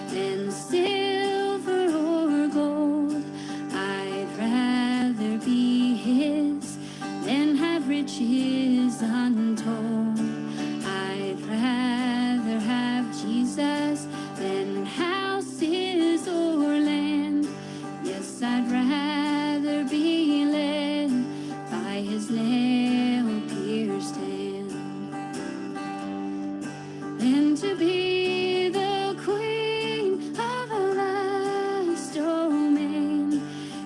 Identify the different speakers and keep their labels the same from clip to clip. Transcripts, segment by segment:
Speaker 1: than silver or gold. I'd rather be his than have riches untold. I'd rather have Jesus than houses or land. Yes, I'd rather be led by his nail-pierced hand than to be the queen of a vast domain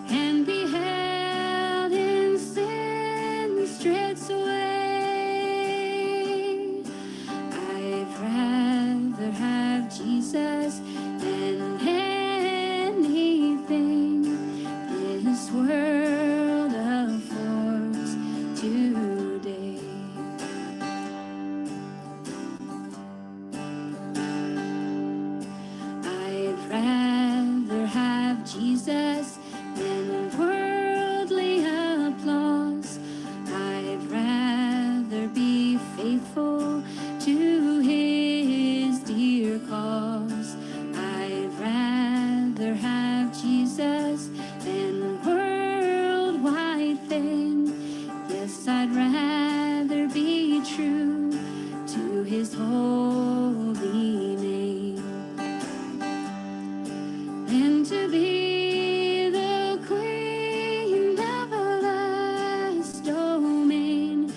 Speaker 1: and be held in sin's dread sway. I'd rather have Jesus than anything this world affords today. I'd rather have Jesus than worldly applause. I'd rather be faithful to his dear cause. I'd rather have Jesus than worldwide fame. Yes, I'd rather be true to his holy name than to be the queen of a vast domain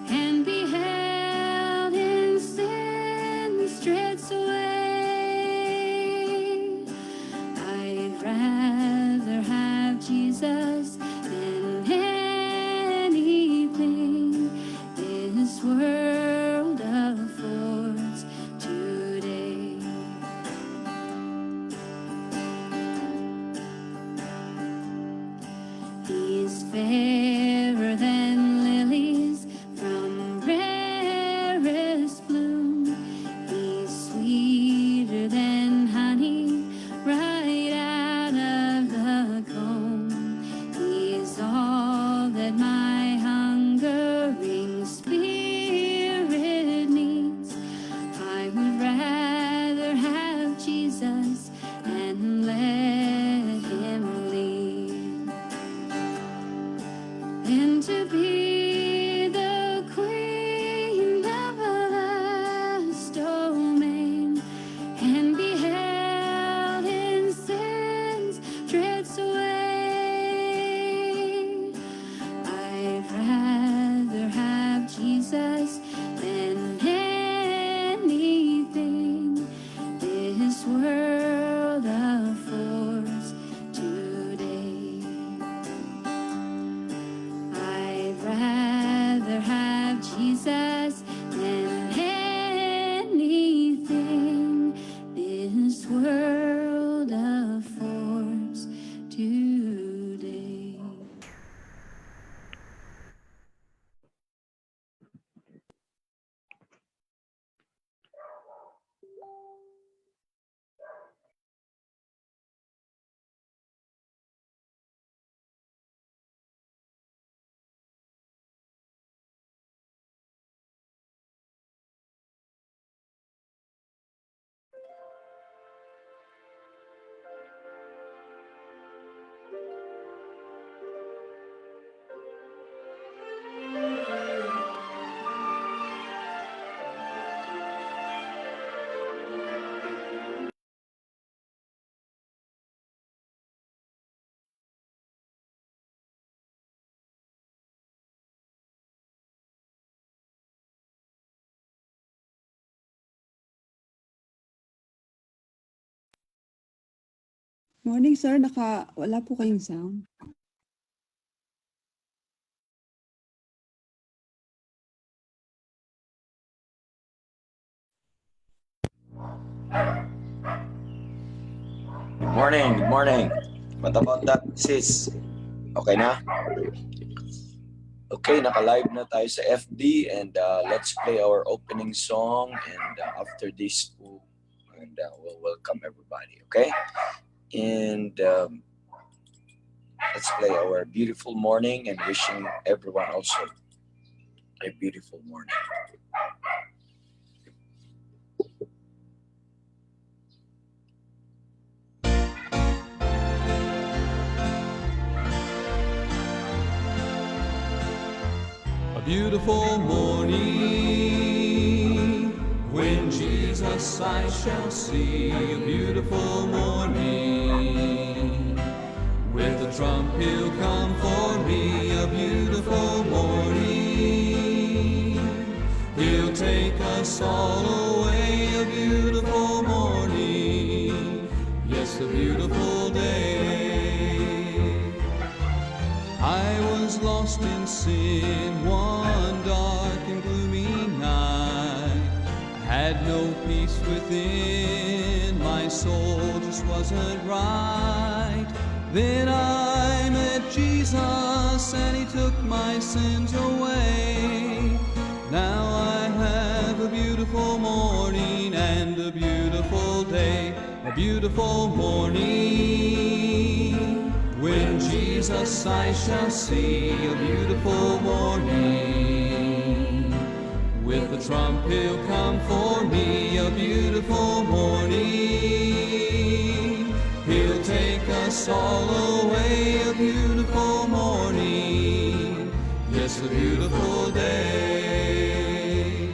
Speaker 1: and be held in sin's dread sway. I'd rather have Jesus than anything this world affords today. He's fairer than lilies from rarest bloom. He's sweeter than honey right out of the comb. He's all that my hungering spirit needs. I would rather have Jesus and let him lead than to be the queen of a vast domain and be held in sin's dread sway. I'd rather have Jesus than anything this world affords today. I'd rather have Jesus than anything this world affords today.
Speaker 2: Morning, sir. Wala po kayong sound.
Speaker 3: Good morning, good morning. What about that, sis? Okay na? Okay, naka-live na tayo sa FB and let's play our opening song and after this, we'll welcome everybody, okay? And let's play our beautiful morning and wishing everyone also a beautiful morning.
Speaker 4: beautiful morning. When Jesus I shall see, a beautiful morning. With the trump he'll come for me, a beautiful morning. He'll take us all away, a beautiful morning. Yes, a beautiful day. I was lost in sin one dark and gloomy night. I had no peace within, my soul just wasn't right. Then I met Jesus and he took my sins away. Now I have a beautiful morning and a beautiful day, a beautiful morning. When Jesus I shall see, a beautiful morning. With the trump he'll come for me, a beautiful morning. He'll take us all away, a beautiful morning. Yes, a beautiful day.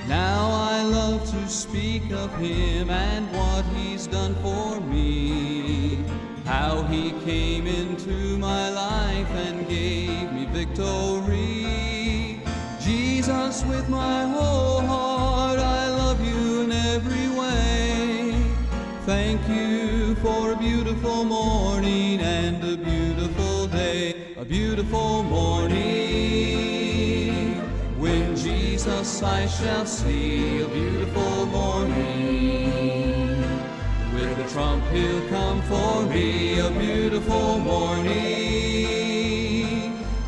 Speaker 4: Now I love to speak of him and what he's done for me. How he came into my life and gave me victory. Jesus, with my whole heart, I love you in every way. Thank you for a beautiful morning and a beautiful day, a beautiful morning. When Jesus I shall see, a beautiful morning. With the trump he'll come for me, a beautiful morning.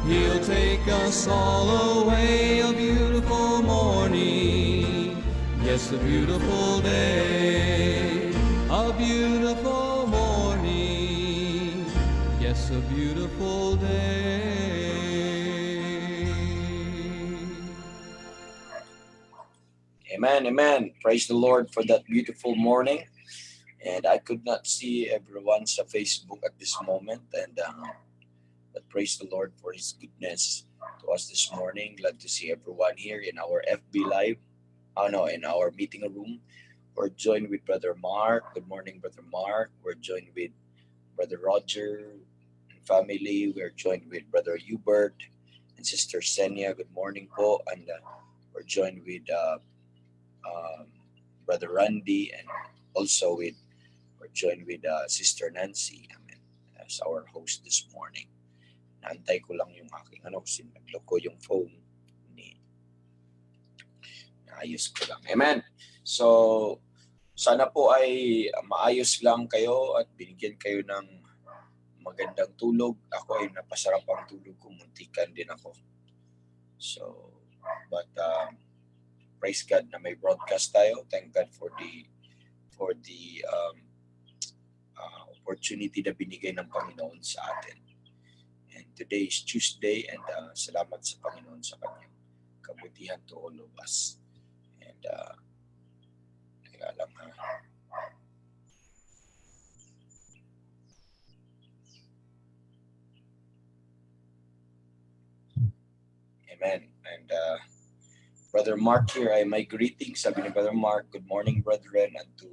Speaker 4: He'll take us all away, a beautiful morning. Yes, a beautiful day, a beautiful morning. Yes, a beautiful day.
Speaker 3: Amen, amen. Praise the Lord for that beautiful morning. And I could not see everyone sa Facebook at this moment. But praise the Lord for His goodness to us this morning. Glad to see everyone here in our FB Live. In our meeting room. We're joined with Brother Mark. Good morning, Brother Mark. We're joined with Brother Roger and family. We're joined with Brother Hubert and Sister Senia. Good morning po. And we're joined with Brother Randy, and also we're joined with Sister Nancy, amen, as our host this morning. Naantay ko lang yung aking kasi nagloko yung phone ni. Naayos ko lang. Amen. So, sana po ay maayos lang kayo at binigyan kayo ng magandang tulog. Ako ay napasarap ang tulog ko. Muntikan din ako. So, but praise God na may broadcast tayo. Thank God for the opportunity na binigay ng Panginoon sa atin. And today is Tuesday, and salamat sa Panginoon sa kanyang kabutihan to all of us. And teka lang ha. Amen. And Brother Mark here, ay may greetings. Sabi ni Brother Mark, good morning, brethren, and to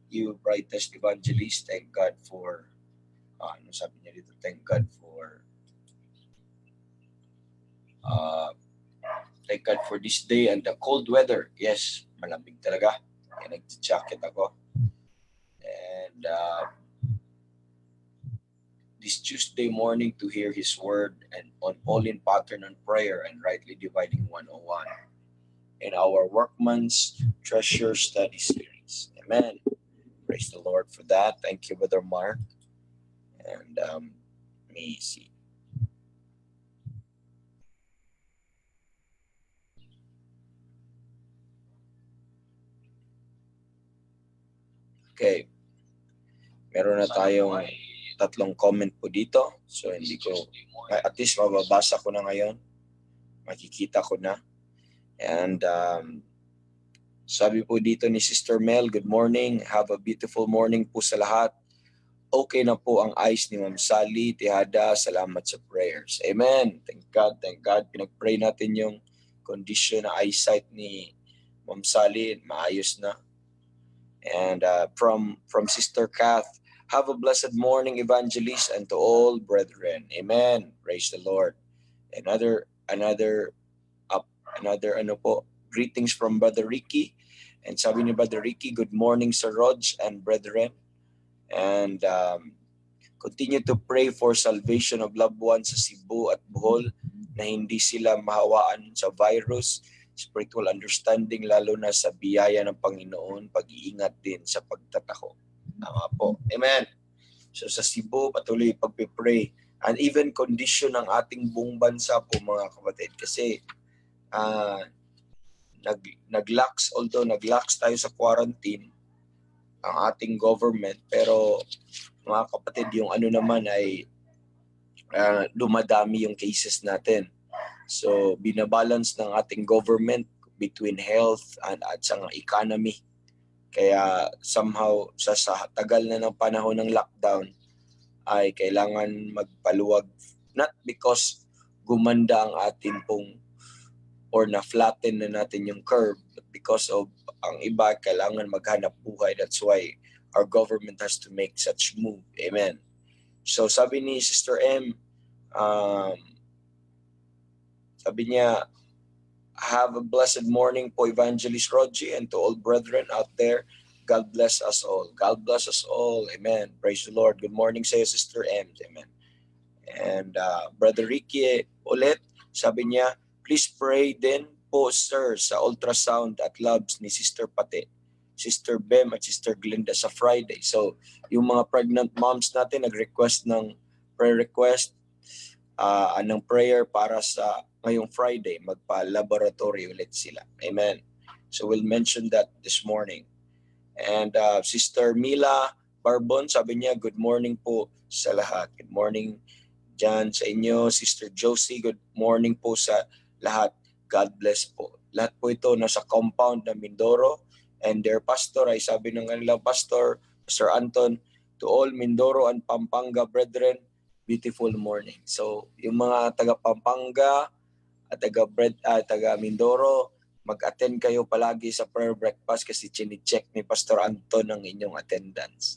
Speaker 3: you, brightest evangelist. Thank God for, sabi niya dito, thank God for this day and the cold weather. Yes, malamig talaga. Kaya nag-jacket ako. And this Tuesday morning to hear His word and on all in pattern and prayer and rightly dividing 101 in our Workman's Treasure Study Series. Amen. Praise the Lord for that. Thank you, Brother Mark. And let me see. Okay. Meron na tayong 3 comment po dito. So hindi ko, at least mababasa ko na ngayon. Makikita ko na. And sabi po dito ni Sister Mel, good morning. Have a beautiful morning po sa lahat. okay na po ang eyes ni Ma'am Sally Tejada. Salamat sa prayers. Amen. Thank God, thank God. Pinag-pray natin yung condition na eyesight ni Ma'am Sally. Maayos na. And from Sister Kath, have a blessed morning, evangelist, and to all brethren. Amen. Praise the Lord. Another ano po, greetings from Brother Ricky. And sabi ni Brother Ricky, good morning Sir Rog and brethren. And continue to pray for salvation of loved ones sa Cebu at Bohol na hindi sila mahawaan sa virus, spiritual understanding, lalo na sa biyaya ng Panginoon, pag-iingat din sa pagtataho. Tama po. Amen. So sa Cebu, patuloy pagpipray. And even condition ng ating buong bansa po mga kapatid. Kasi although nag-lax tayo sa quarantine, ang ating government, pero mga kapatid, yung ano naman ay dumadami yung cases natin. So, binabalance ng ating government between health at sa economy. Kaya somehow, sa tagal na ng panahon ng lockdown, ay kailangan magpaluwag. Not because gumanda ang atin pong or na-flatten na natin yung curve, but because of ang iba kailangan maghanap buhay. That's why our government has to make such move. Amen. So sabi ni Sister M, sabi niya, have a blessed morning po Evangelist Rogie and to all brethren out there. God bless us all. God bless us all. Amen. Praise the Lord. Good morning sa iyo, Sister M. Amen. And Brother Ricky ulit, sabi niya, please pray din po, sir, sa ultrasound at labs ni Sister Pate, Sister Bem at Sister Glinda sa Friday. So, yung mga pregnant moms natin nag-request ng prayer request, ng prayer para sa ngayong Friday, magpa-laboratory ulit sila. Amen. So, we'll mention that this morning. And Sister Mila Barbon, sabi niya, good morning po sa lahat. Good morning dyan sa inyo. Sister Josie, good morning po sa lahat. God bless po. Lahat po ito nasa compound ng Mindoro. And their pastor ay sabi ng kanilang pastor, Pastor Anton, to all Mindoro and Pampanga brethren, beautiful morning. So, yung mga taga Pampanga at taga Mindoro, mag-attend kayo palagi sa prayer breakfast kasi chine-check ni Pastor Anton ang inyong attendance.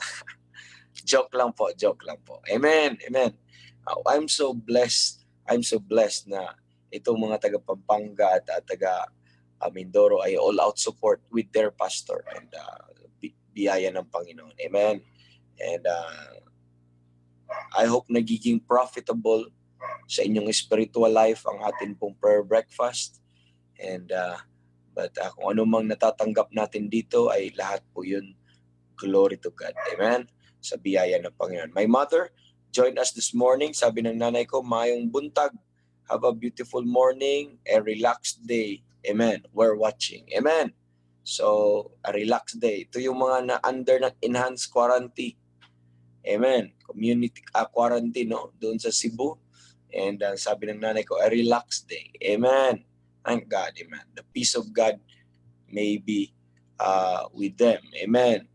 Speaker 3: Joke lang po. Amen. Amen. I'm so blessed na itong mga taga Pampanga at taga Mindoro ay all-out support with their pastor and biyaya ng Panginoon. Amen. And I hope nagiging profitable sa inyong spiritual life ang atin pong prayer breakfast. And but kung ano mang natatanggap natin dito ay lahat po yun glory to God. Amen. Sa biyaya ng Panginoon. My mother joined us this morning. Sabi ng nanay ko, mayong buntag. Have a beautiful morning, a relaxed day. Amen. We're watching. Amen. So, a relaxed day. Ito yung mga na under ng enhanced quarantine. Amen. Community quarantine, no? Doon sa Cebu. And sabi ng nanay ko, a relaxed day. Amen. Thank God. Amen. The peace of God may be with them. Amen.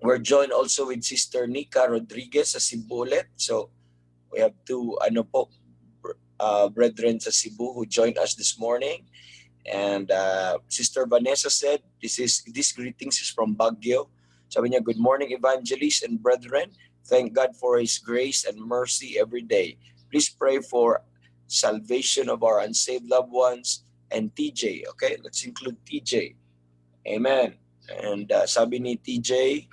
Speaker 3: We're joined also with Sister Nika Rodriguez sa Cebu ulit. So, we have two brethren sa Cebu who joined us this morning. And Sister Vanessa said, this greetings is from Baguio. Sabi niya, good morning evangelist and brethren. Thank God for His grace and mercy every day. Please pray for salvation of our unsaved loved ones and TJ. Okay, let's include TJ. Amen. And sabi ni TJ,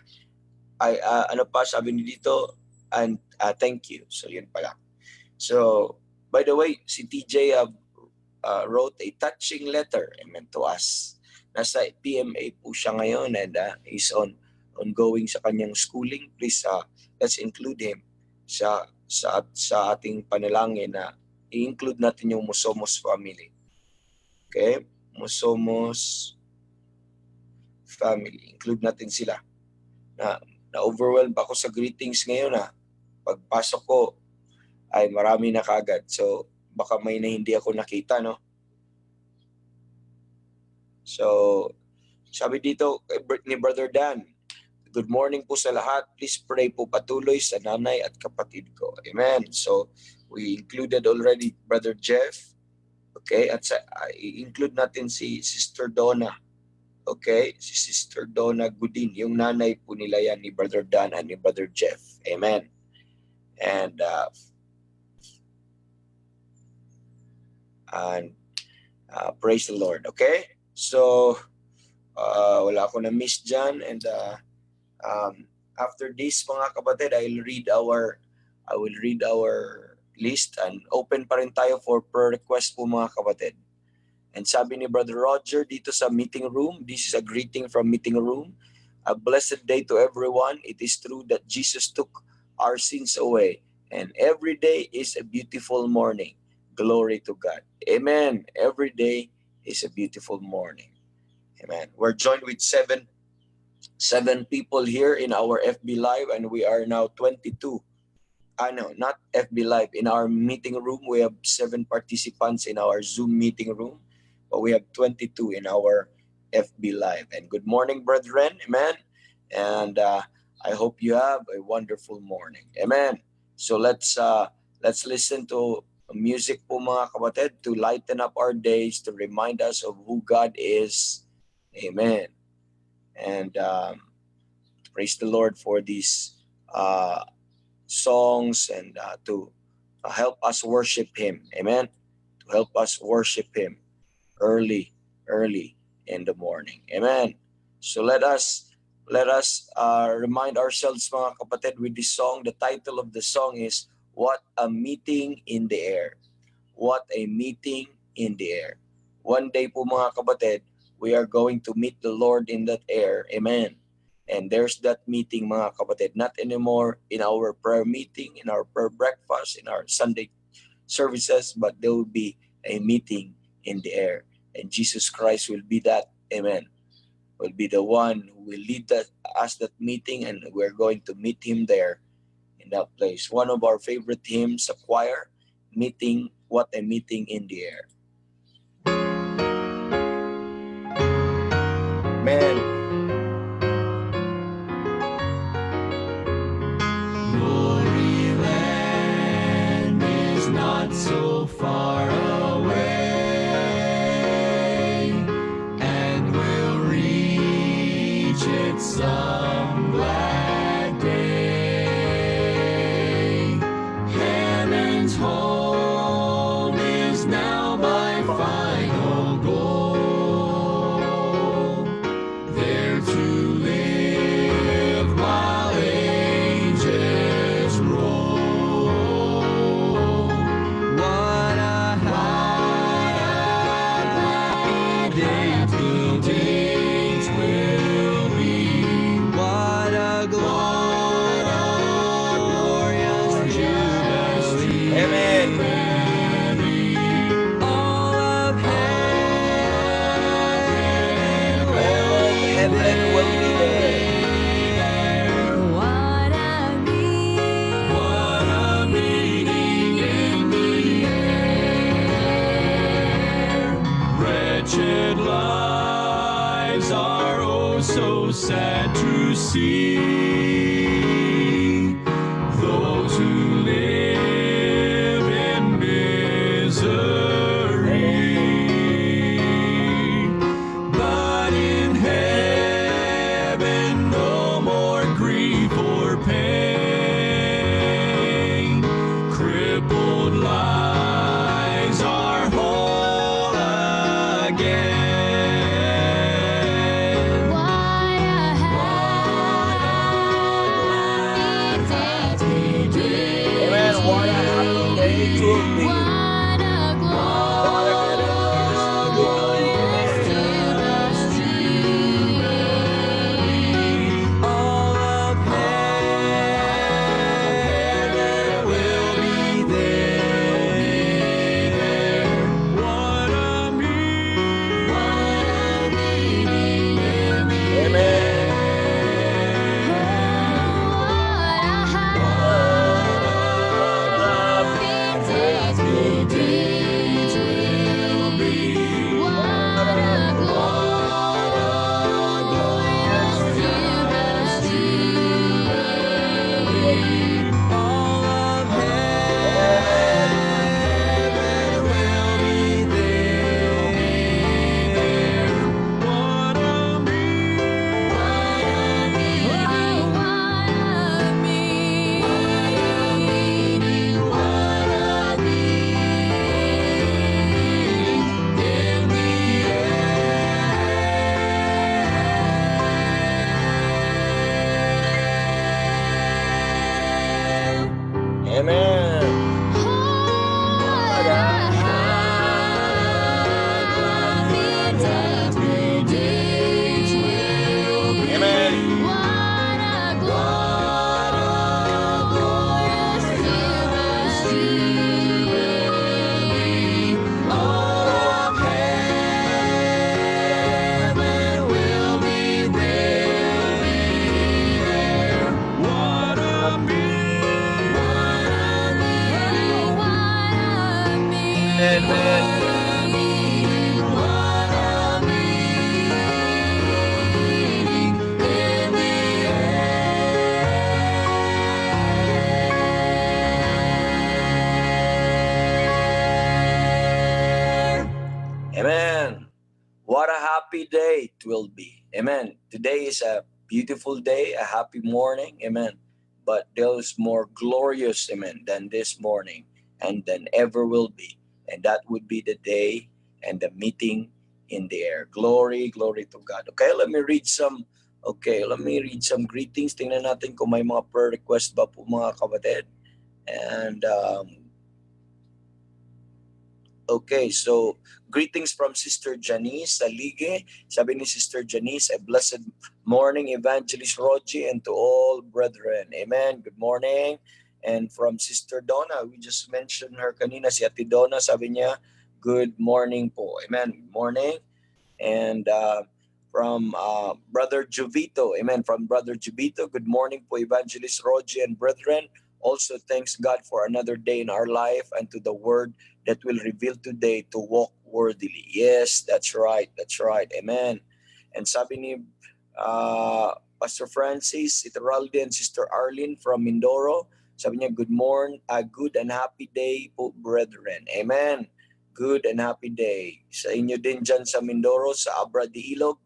Speaker 3: sabi ni dito, and thank you. So yun pala. So, by the way, si TJ wrote a touching letter, amen, to us. Nasa PMA po siya ngayon and he's ongoing sa kanyang schooling. Please, let's include him sa ating panalangin na i-include natin yung Musomos family. Okay? Musomos family. Include natin sila. Na-overwhelmed ako sa greetings ngayon Pagpasok ko ay marami na kagad. So, baka may na hindi ako nakita, no? So, Sabi dito ni Brother Dan, good morning po sa lahat. Please pray po patuloy sa nanay at kapatid ko. Amen. So, we included already Brother Jeff. Okay? At i-include natin si Sister Donna. Okay? Si Sister Donna Gudin. Yung nanay po nila yan ni Brother Dan and ni Brother Jeff. Amen. And praise the Lord. Okay? So, wala ako na miss dyan. And after this, mga kapatid, I will read our list and open pa rin tayo for prayer request po, mga kapatid. And sabi ni Brother Roger dito sa meeting room, this is a greeting from meeting room. A blessed day to everyone. It is true that Jesus took our sins away, and every day is a beautiful morning. Glory to God. Amen. Every day is a beautiful morning. Amen. We're joined with seven people here in our FB Live, and we are now 22. No, not FB Live. In our meeting room, we have 7 participants in our Zoom meeting room, but we have 22 in our FB Live. And good morning, brethren. Amen. And I hope you have a wonderful morning. Amen. So let's listen to music po, mga kapatid, to lighten up our days, to remind us of who God is. Amen. And praise the Lord for these songs and to help us worship Him. Amen. To help us worship Him early in the morning. Amen. So let us remind ourselves, mga kapatid, with this song. The title of the song is What a Meeting in the Air. What a Meeting in the Air. One day po, mga kapatid, we are going to meet the Lord in that air. Amen. And there's that meeting, mga kapatid, not anymore in our prayer meeting, in our prayer breakfast, in our Sunday services, but there will be a meeting in the air. And Jesus Christ will be that. Amen. Will be the one who will lead us that meeting, and we're going to meet Him there in that place. One of our favorite hymns, a choir, meeting, what a meeting in the air. Amen.
Speaker 4: Glory land is not so far away, and we'll reach it some glad day. Heaven's home is now my final goal, there to live while ages roll. What a happy day days will be. What a glorious jubilee.
Speaker 3: Amen.
Speaker 4: All of heaven
Speaker 3: Heaven will be there.
Speaker 1: What a
Speaker 4: What a meeting in the air. Wretched lives are oh so sad to see. Those who live in misery. But in heaven no more grief or pain. Crippled lives are whole again.
Speaker 1: What a
Speaker 3: will be. Amen. Today is a beautiful day, a happy morning. Amen. But there's more glorious, amen, than this morning and than ever will be. And that would be the day and the meeting in the air. Glory, glory to God. Okay, let me read some greetings. Tingnan natin kung may mga prayer request ba po mga kapatid. And okay, so greetings from Sister Janice Salige. Sabi ni Sister Janice, a blessed morning, Evangelist Rogie, and to all brethren. Amen. Good morning. And from Sister Donna, we just mentioned her kanina, si Ate Donna, sabi niya, good morning po. Amen. Good morning. And from Brother Jovito, amen, from Brother Jovito, good morning po, Evangelist Rogie and brethren. Also, thanks God for another day in our life and to the word that will reveal today to walk worthily. Yes, that's right. That's right. Amen. And sabi ni Pastor Francis, Iturralde, and Sister Arlene from Mindoro, sabi niya, good morning, good and happy day po, brethren. Amen. Good and happy day. Sa inyo din dyan sa Mindoro, sa Abra de Ilog.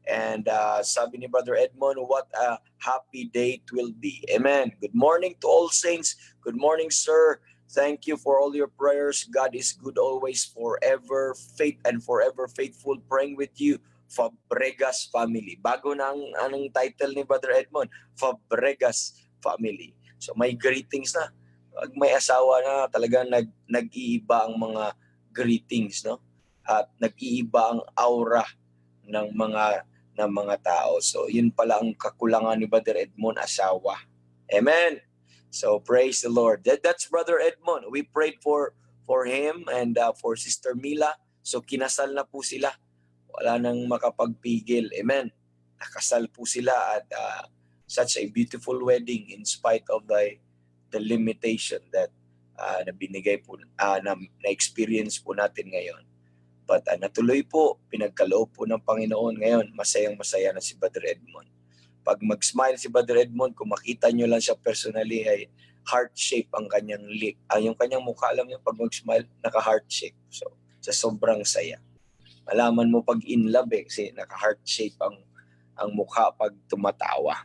Speaker 3: And sabi ni Brother Edmond, what a happy day it will be. Amen. Good morning to all saints. Good morning, sir. Thank you for all your prayers. God is good always, forever faith and forever faithful. Praying with you, Fabregas family. Bago na anong title ni Brother Edmond, Fabregas family. So may greetings na. Pag may asawa na, talagang nag-iiba ang mga greetings, no? At nag-iiba ang aura ng mga tao. So yun pala ang kakulangan ni Brother Edmond, asawa. Amen. So praise the Lord. That's Brother Edmond. We prayed for him and for Sister Mila. So kinasal na po sila. Wala nang makapagpigil. Amen. Nakasal po sila at such a beautiful wedding in spite of the limitation that na binigay po, na-experience po natin ngayon. But natuloy po, pinagkaloob po ng Panginoon ngayon, masayang-masaya na si Brother Edmond. Pag mag-smile si Brother Edmond, kung makita nyo lang siya personally, ay heart shape ang kanyang lip. Yung kanyang mukha, alam nyo, pag mag-smile, naka-heart shape. So, sa sobrang saya. Malaman mo pag in love kasi naka-heart shape ang mukha pag tumatawa.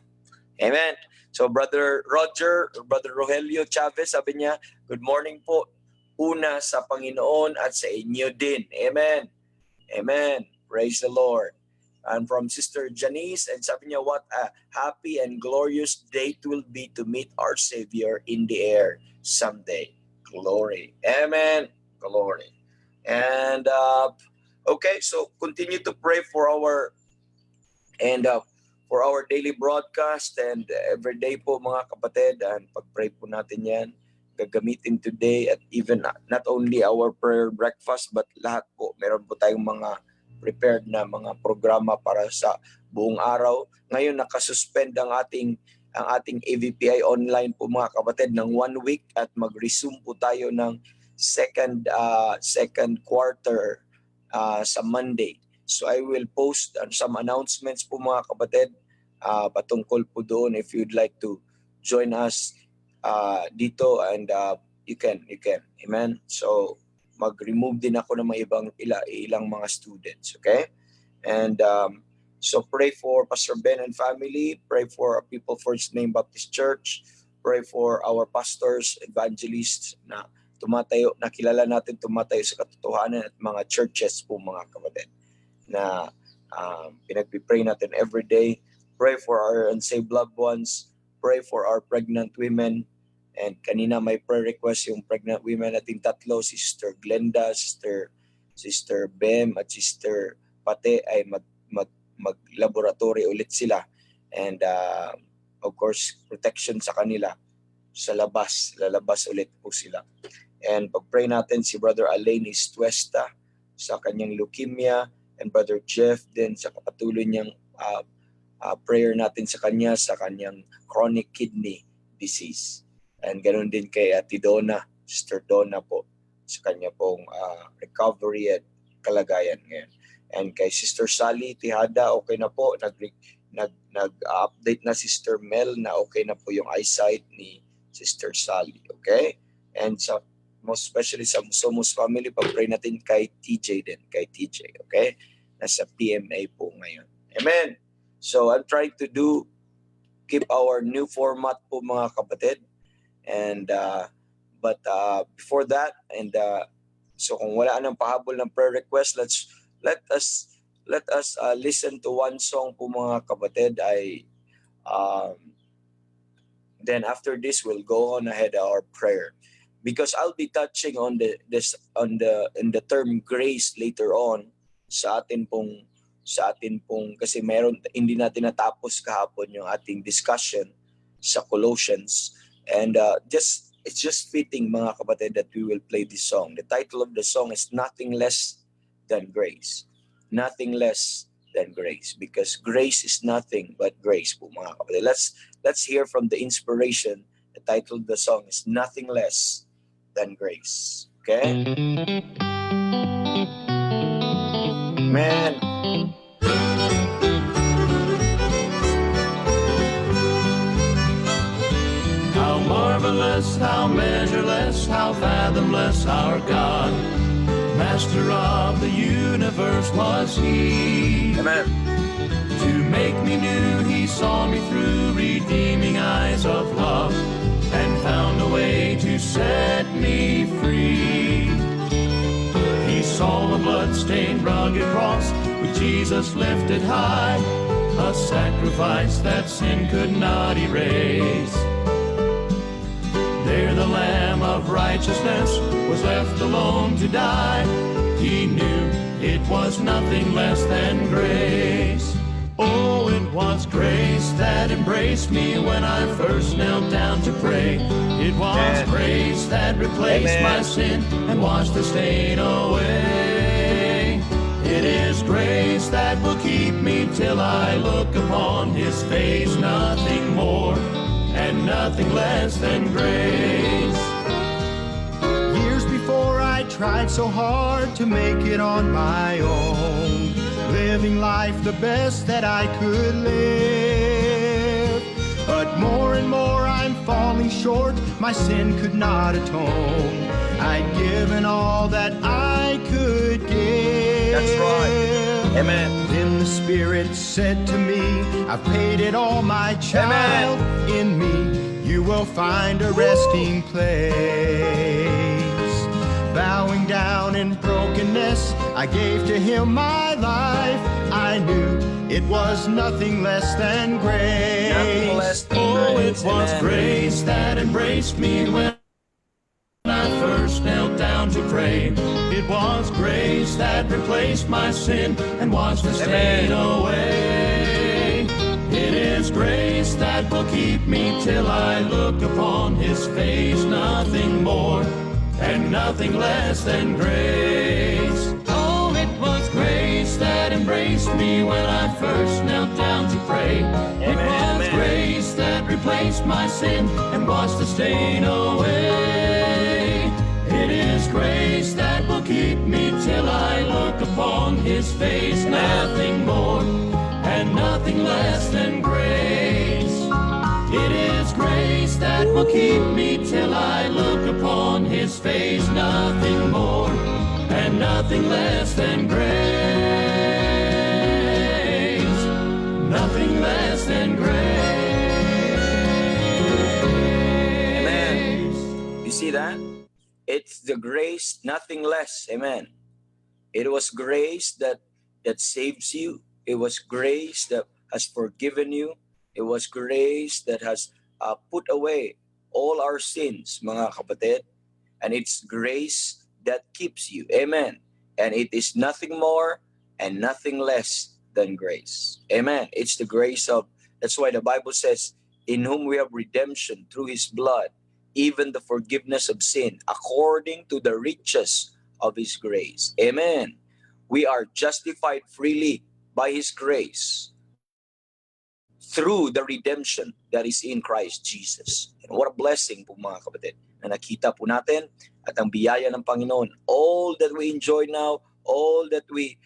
Speaker 3: Amen. So, Brother Roger, Brother Rogelio Chavez, sabi niya, good morning po. Una sa Panginoon at sa inyo din. Amen. Amen. Praise the Lord. And from Sister Janice, and sabi niya, what a happy and glorious day it will be to meet our Savior in the air someday. Glory. Amen. Glory. And okay, so continue to pray for our daily broadcast and every day po mga kapatid, and pag-pray po natin yan. Gagamitin today at even not only our prayer breakfast but lahat po. Meron po tayong mga prepared na mga programa para sa buong araw. Ngayon nakasuspend ang ating AVPI online po mga kapatid ng 1 week at mag-resume po tayo ng second quarter sa Monday. So I will post some announcements po mga kapatid patungkol po doon if you'd like to join us dito, and you can. Amen. So mag-remove din ako ng mga ilang mga students, okay? And so pray for Pastor Ben and family, pray for People First Name Baptist Church, pray for our pastors, evangelists na kilala natin tumatayo sa katotohanan, at mga churches po mga kapatid na pinagpipray natin every day. Pray for our unsaved loved ones, pray for our pregnant women. And kanina may prayer request yung pregnant women natin tatlo, Sister Glenda, Sister Bem at Sister Pate ay mag-laboratory ulit sila. And of course, protection sa kanila sa labas. Lalabas ulit po sila. And pag-pray natin si Brother Alanis Tuesta sa kanyang leukemia, and Brother Jeff din sa patuloy niyang prayer natin sa kanyang chronic kidney disease. And ganoon din kay Ate Donna, Sister Donna po, sa kanya pong recovery at kalagayan ngayon. And kay Sister Sally Tihada, okay na po. Nag-update na Sister Mel na okay na po yung eyesight ni Sister Sally. Okay? And most especially sa Musomos family, pag-pray natin kay TJ din. Kay TJ, okay? Nasa PMA po ngayon. Amen. So I'm trying to keep our new format po mga kapatid. And but before that, and so kung wala nang pahabol ng prayer request, let us listen to one song po mga kapatid. Then after this we'll go on ahead our prayer, because I'll be touching on in the term grace later on sa atin pong kasi hindi natin natapos kahapon yung ating discussion sa Colossians. And it's just fitting mga kapatid that we will play this song. The title of the song is Nothing Less Than Grace. Nothing less than grace, because grace is nothing but grace po mga kapatid. Let's hear from the inspiration. The title of the song is Nothing Less Than Grace. Okay? Man.
Speaker 4: How marvelous, how measureless, how fathomless our God. Master of the universe was He.
Speaker 3: Amen.
Speaker 4: To make me new, He saw me through redeeming eyes of love, and found a way to set me free. He saw the blood-stained rugged cross with Jesus lifted high, a sacrifice that sin could not erase. There the Lamb of righteousness was left alone to die. He knew it was nothing less than grace. Oh, it was grace that embraced me when I first knelt down to pray. It was
Speaker 3: Amen.
Speaker 4: grace that replaced
Speaker 3: Amen.
Speaker 4: my sin and washed the stain away. It is grace that will keep me till I look upon His face. Nothing more and nothing less than grace.
Speaker 5: Years before I tried so hard to make it on my own, living life the best that I could live. But more and more I'm falling short, my sin could not atone. I'd given all that I could give.
Speaker 3: That's right. Amen.
Speaker 5: Then the Spirit said to me, I've paid it all, my child. In me you will find a resting place. Bowing down in brokenness, I gave to Him my life. I knew it was nothing less than grace.
Speaker 3: Nothing less than
Speaker 4: Oh, it
Speaker 3: grace.
Speaker 4: was
Speaker 3: Amen.
Speaker 4: grace that embraced me when I first knelt down to pray. It was grace that replaced my sin and washed the stain away. It is grace that will keep me till I look upon His face. Nothing more and nothing less than grace. Oh, it was grace that embraced me when I first knelt down to pray. It was
Speaker 3: Amen.
Speaker 4: grace that replaced my sin and washed the stain away. It is grace that will keep me till I look upon His face. Nothing more and nothing less than grace. It is grace that will keep me till I look upon His face. Nothing more and nothing less than grace. Nothing less than grace.
Speaker 3: Amen. You see that? It's the grace, nothing less. Amen. It was grace that saves you. It was grace that has forgiven you. It was grace that has put away all our sins, mga kapatid. And it's grace that keeps you. Amen. And it is nothing more and nothing less than grace. Amen. It's the grace of, that's why the Bible says, in whom we have redemption through His blood, even the forgiveness of sin, according to the riches of His grace. Amen. We are justified freely by His grace through the redemption that is in Christ Jesus. And what a blessing po mga kapatid na nakita po natin at ang biyaya ng Panginoon. All that we enjoy now, all that we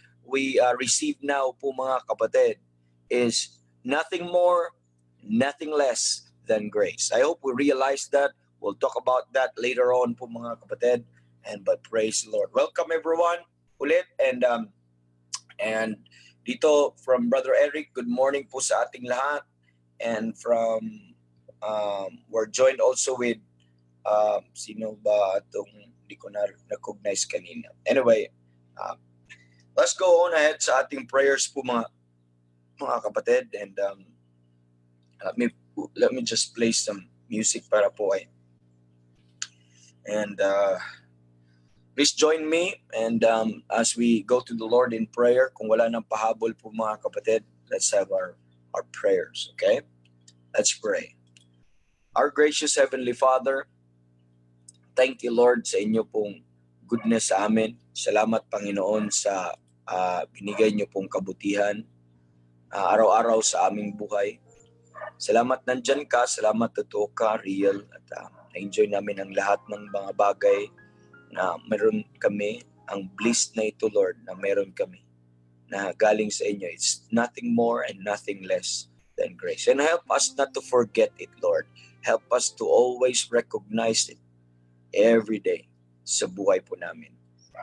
Speaker 3: receive now po mga kapatid is nothing more, nothing less than grace. I hope we realize that. We'll talk about that later on po mga kapatid. And but praise the Lord. Welcome everyone ulit, and Dito from Brother Eric, good morning po sa ating lahat. And from, we're joined also with, sino ba itong hindi ko na-recognize kanina. Anyway, let's go on ahead sa ating prayers po mga kapatid. And let me just play some music para po ay. And please join me, and as we go to the Lord in prayer, kung wala nang pahabol po mga kapatid, let's have our prayers, okay? Let's pray. Our gracious Heavenly Father, thank you Lord sa inyo pong goodness sa amin. Salamat Panginoon sa binigay niyo pong kabutihan araw-araw sa aming buhay. Salamat nandyan ka, salamat totoo ka, real, at na-enjoy namin ang lahat ng mga bagay na meron kami, ang bliss na ito, Lord, na meron kami, na galing sa inyo. It's nothing more and nothing less than grace. And help us not to forget it, Lord. Help us to always recognize it every day sa buhay po namin.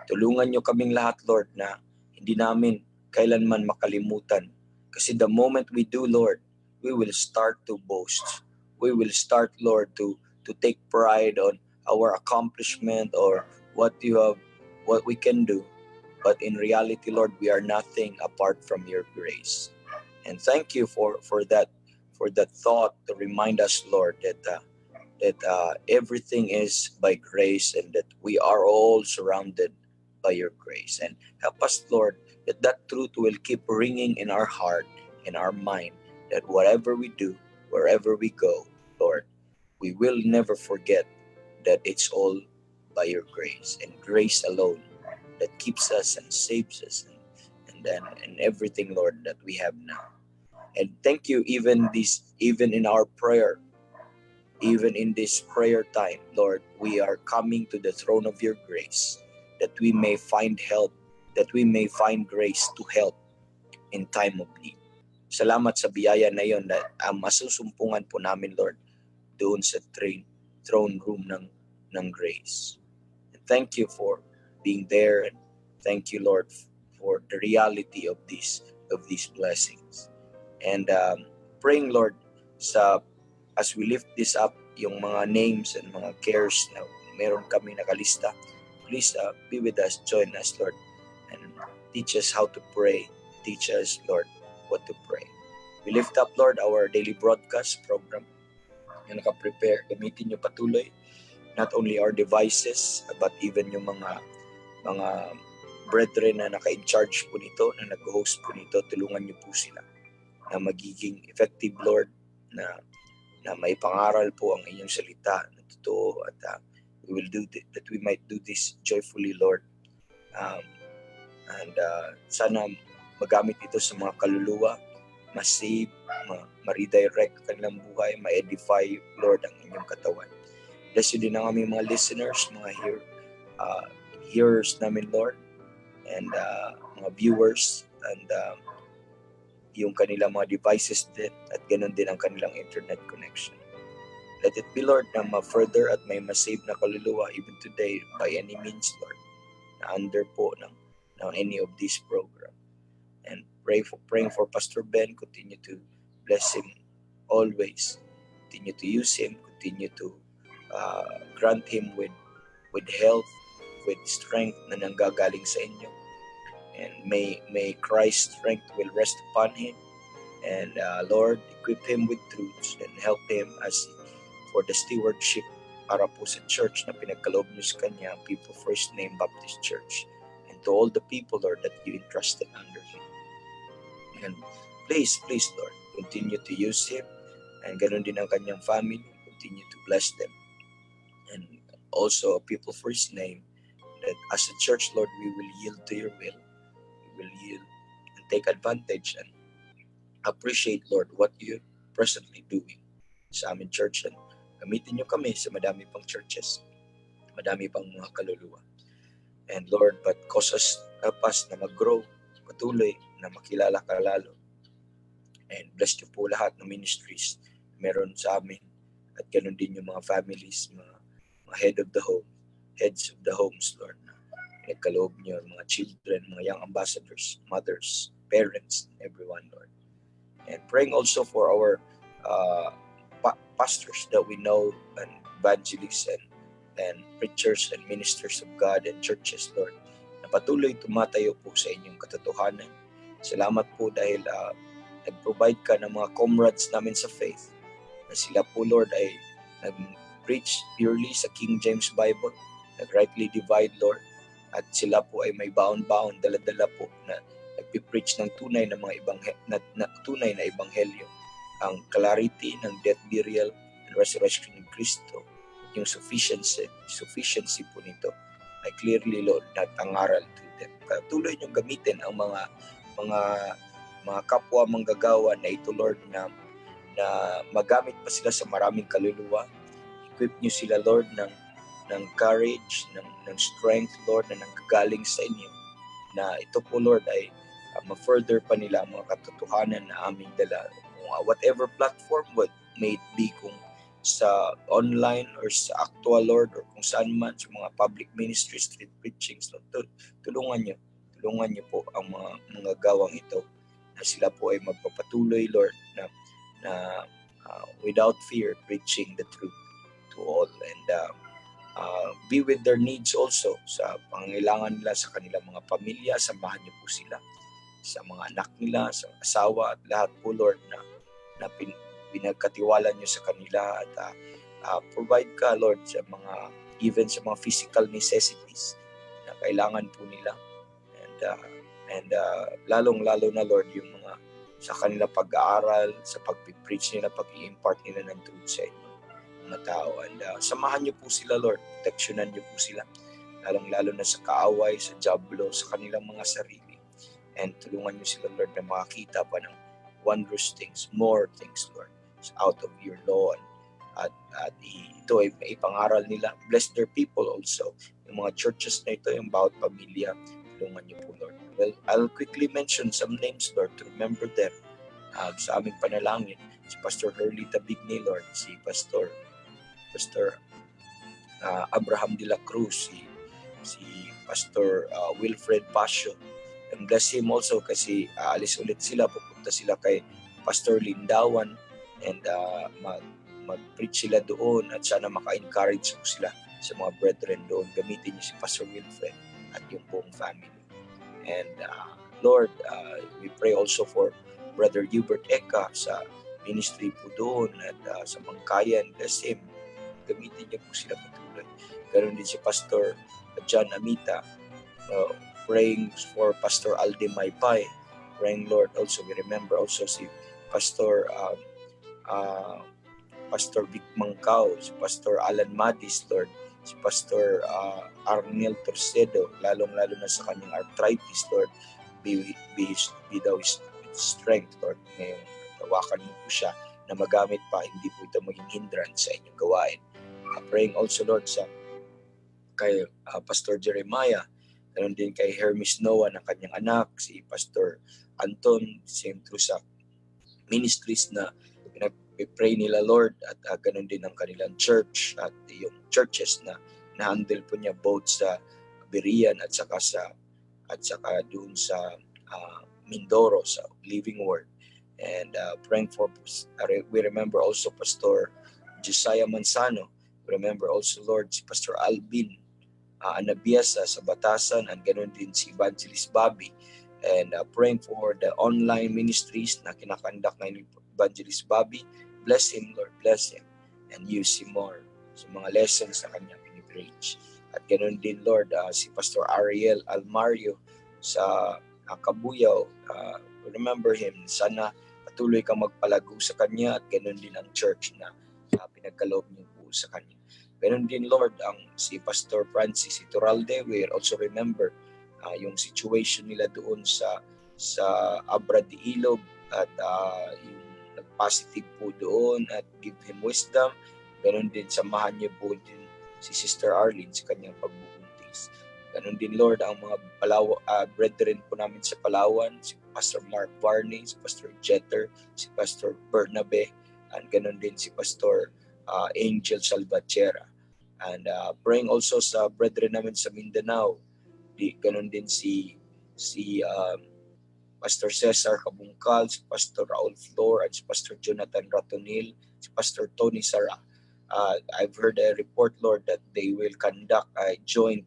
Speaker 3: Tulungan nyo kaming lahat, Lord, na hindi namin kailanman makalimutan. Kasi the moment we do, Lord, we will start to boast. We will start, Lord, to take pride on our accomplishment or what we can do. But in reality, Lord, we are nothing apart from your grace. And thank you for that thought to remind us, Lord, that everything is by grace and that we are all surrounded by your grace. And help us, Lord, that truth will keep ringing in our heart, in our mind, that whatever we do, wherever we go, Lord, we will never forget that it's all by your grace and grace alone that keeps us and saves us and everything, Lord, that we have now. And thank you even in our prayer, even in this prayer time, Lord, we are coming to the throne of your grace that we may find help, that we may find grace to help in time of need. Salamat sa biyaya na yon na masusumpungan po namin, Lord, doon sa throne room ng grace. And thank you for being there, and thank you, Lord, for the reality of these blessings. And praying, Lord, as we lift this up, yung mga names and mga cares na meron kami nakalista, please be with us, join us, Lord, and teach us how to pray. Teach us, Lord, what to pray. We lift up, Lord, our daily broadcast program na naka-prepare. Gamitin nyo patuloy, not only our devices, but even yung mga brethren na naka-in-charge po nito, na nag-host po nito. Tulungan nyo po sila na magiging effective, Lord, na may pangaral po ang inyong salita na totoo, at we will do that we might do this joyfully, Lord. And sana magamit ito sa mga kaluluwa, ma-save, ma-redirect kanilang buhay, ma-edify, Lord, ang inyong katawan. Bless you din ang aming mga listeners, mga hearers namin, Lord, and mga viewers, and yung kanilang mga devices din, at ganun din ang kanilang internet connection. Let it be, Lord, na ma-further at may ma-save na kaluluwa even today by any means, Lord, na under po ng any of these program. And praying for Pastor Ben, continue to bless him always, continue to use him, continue to grant him with health, with strength na nanggagaling sa inyo. And may Christ's strength will rest upon him. And Lord, equip him with truths and help him as for the stewardship para po sa church na pinagkaloob niyo sa kanya, People First Name Baptist Church. And to all the people, Lord, that you entrusted under him. And please, Lord, continue to use him. And ganun din ang kanyang family. Continue to bless them. And also, People First Name, that as a church, Lord, we will yield to your will. Will yield and take advantage and appreciate, Lord, what you're presently doing sa aming church. And gamitin nyo kami sa madami pang churches, madami pang mga kaluluwa. And Lord, but cause us, help us na mag-grow, patuloy na makilala ka lalo. And bless nyo po lahat ng ministries meron sa amin. At ganun din yung mga families, mga heads of the homes, Lord, nagkaloob niyo, mga children, mga young ambassadors, mothers, parents, everyone, Lord. And praying also for our pastors that we know, and evangelists and preachers and ministers of God and churches, Lord, na patuloy tumatayo po sa inyong katotohanan. Salamat po dahil nag-provide ka ng mga comrades namin sa faith na sila po, Lord, ay nag-preach purely sa King James Bible, nag-rightly divide, Lord, at sila po ay may baon-baon, dala-dala po na nag-preach ng tunay na mga tunay na ebanghelyo, ang clarity ng death, burial, and resurrection ng Kristo, yung sufficiency po nito ay clearly, Lord, natangaral to them. Tuloy niyong gamitin ang mga kapwa manggagawa na ito, Lord, na magamit pa sila sa maraming kaluluwa. Equip niyo sila, Lord, ng courage, ng strength, Lord, na nanggagaling sa inyo, na ito po, Lord, ay ma-further pa nila ang mga katotohanan na aming dala. Whatever platform may it be, kung sa online or sa actual, Lord, or kung saan man, sa mga public ministry, street preachings, Lord, tulungan niyo po ang mga gawang ito na sila po ay magpapatuloy, Lord, na without fear preaching the truth to all, and be with their needs also sa pangangailangan nila sa kanilang mga pamilya. Samahan niyo po sila sa mga anak nila, sa asawa, at lahat po, Lord, na pinagkatiwala niyo sa kanila, at provide ka, Lord, sa even sa mga physical necessities na kailangan po nila, and lalong-lalo na, Lord, yung mga sa kanila pag-aaral, sa pag-preach nila, pag-i-impart nila ng truth sa inyo, mga tao. And samahan niyo po sila, Lord, proteksyonan niyo po sila, lalong-lalo na sa kaaway, sa jablo, sa kanilang mga sarili. And tulungan niyo sila, Lord, na makakita pa ng wondrous things, more things, Lord, out of your law. At ito ay ipangaral nila. Bless their people also. Yung mga churches na ito, yung bawat pamilya, tulungan niyo po, Lord. Well, I'll quickly mention some names, Lord, to remember them sa aming panalangin. Si Pastor Hurley Tabigne, Lord, si Pastor Abraham de la Cruz, si Pastor Wilfred Pasio. And bless him also kasi aalis ulit sila, pupunta sila kay Pastor Lindawan, and mag-preach sila doon, at sana maka-encourage po sila sa mga brethren doon. Gamitin niyo si Pastor Wilfred at yung buong family. And Lord, we pray also for Brother Hubert Eka sa ministry po doon, at sa Mangkayan. Bless him. Gamitin niyo po sila patuloy. Ganon din si Pastor John Amita, praying for Pastor Alde Maypay. Praying, Lord, also we remember also si Pastor Vic Mangkao, si Pastor Alan Madis, Lord, si Pastor Arnel Torcedo, lalong-lalo na sa kanyang arthritis, Lord, be daw his strength, Lord. Ngayon, tawakan mo po siya na magamit pa, hindi po ito maging hindrance sa inyong gawain. Praying also, Lord, kay Pastor Jeremiah, ganoon din kay Hermes Noah ng kanyang anak, si Pastor Anton, same through sa ministries na pinag-pray nila, Lord, at ganoon din ang kanilang church at yung churches na na-handle po niya both sa Berean at saka doon sa Mindoro, sa Living Word. And praying for, we remember also Pastor Josiah Manzano. We remember also, Lord, si Pastor Alvin Anabiasa sa Batasan, and ganoon din si Evangelist Bobby. And praying for the online ministries na kinakandak na ni Evangelist Bobby. Bless him, Lord, bless him, and use him more sa mga lessons na kanya pinipreach. At ganoon din, Lord, si Pastor Ariel Almario sa Kabuyaw. Remember him. Sana patuloy kang magpalago sa kanya, at ganoon din ang church na pinagkaloob niyo po sa kanya. Ganoon din, Lord, ang si Pastor Francis Iturralde. We also remember yung situation nila doon sa Abra de Ilog, at yung nag-positive po doon, at give him wisdom. Ganoon din, samahan niyo po din si Sister Arlene sa kanyang pagbubuntis. Ganoon din, Lord, ang mga brethren po namin sa Palawan, si Pastor Mark Varney, si Pastor Jeter, si Pastor Bernabe, and ganoon din si Pastor Angel Salvatierra. And praying also sa brethren namin sa Mindanao, ganoon din si Pastor Cesar Cabungcal, si Pastor Raul Flor, at si Pastor Jonathan Ratonil, si Pastor Tony Sara. I've heard a report, Lord, that they will conduct a joint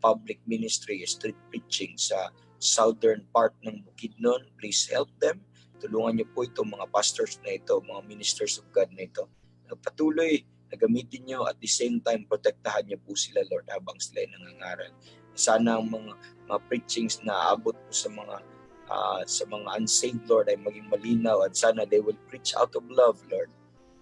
Speaker 3: public ministry, street preaching sa southern part ng Bukidnon. Please help them. Tulungan niyo po itong mga pastors na ito, mga ministers of God na ito. Patuloy na gamitin niyo at the same time protektahan niyo po sila, Lord, habang sila ay nangangaral. Sana ang mga preachings na abot po sa mga unsaved, Lord, ay maging malinaw at sana they will preach out of love, Lord,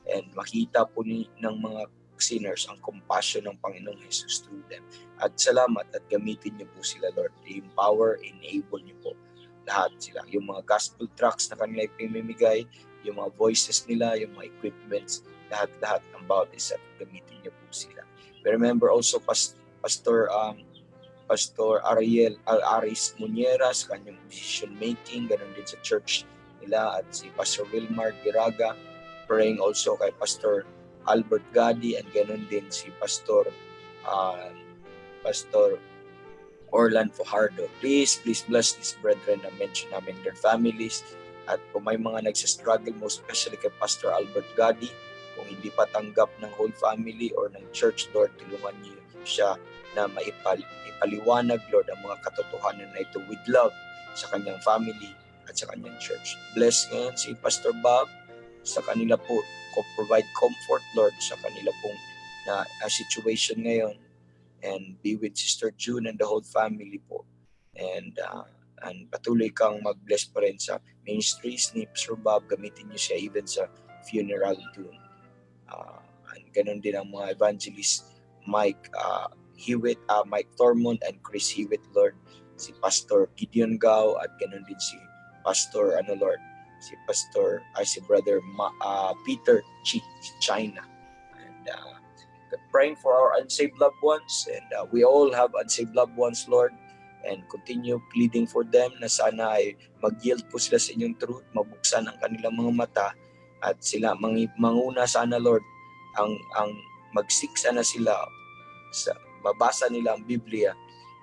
Speaker 3: and makita po ng mga sinners ang compassion ng Panginoong Jesus through them. At salamat at gamitin niyo po sila, Lord. Empower, enable niyo po lahat sila. Yung mga gospel tracts na kanila ipimimigay, yung mga voices nila, yung mga equipments, lahat-lahat ng bawat isa, gamitin niyo po sila. We remember also Pastor Ariel Aris Muñera sa kanyang decision making, ganun din sa church nila, at si Pastor Wilmar Giraga, praying also kay Pastor Albert Gadi, and ganun din si Pastor Orlan Fajardo. Please bless these brethren na mention namin, their families, at kung may mga nagsistruggle, most especially kay Pastor Albert Gadi, kung hindi pa tanggap ng whole family or ng church, Lord, tulungan niyo siya na ipaliwanag, Lord, ang mga katotohanan na ito with love sa kanyang family at sa kanyang church. Bless ngayon si Pastor Bob sa kanila po, provide comfort, Lord, sa kanila pong situation ngayon, and be with Sister June and the whole family po. And patuloy kang mag-bless pa rin sa ministries ni Pastor Bob, gamitin niyo siya even sa funeral doon. And ganun din ang mga evangelist Mike Tormont and Chris Hewitt, Lord, si Pastor Gideon Gao, at ganun din si Pastor Lord, si Brother Peter China. And praying for our unsaved loved ones, and we all have unsaved loved ones, Lord, and continue pleading for them na sana ay mag-yield po sila sa inyong truth, mabuksan ang kanilang mga mata, at sila manguna sana, Lord, ang magsiksa na sila sa mabasa nila ang Biblia,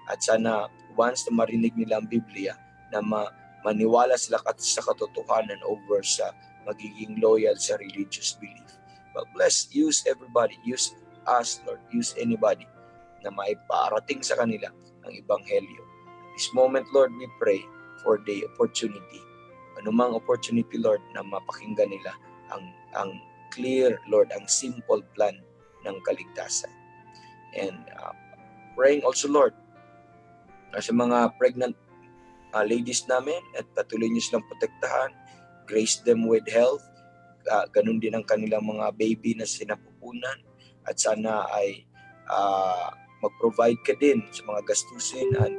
Speaker 3: at sana once na marinig nila ang Biblia na maniwala sila sa katotohanan over sa magiging loyal sa religious belief. But bless, use everybody, use us, Lord, use anybody na maiparating sa kanila ang Ebanghelyo. At this moment, Lord, we pray for the opportunity, anumang opportunity, Lord, na mapakinggan nila ang clear, Lord, ang simple plan ng kaligtasan. And praying also, Lord, sa mga pregnant ladies namin, at patuloy niyo silang protektahan, grace them with health, ganun din ang kanilang mga baby na sinapupunan, at sana ay mag-provide ka din sa mga gastusin, and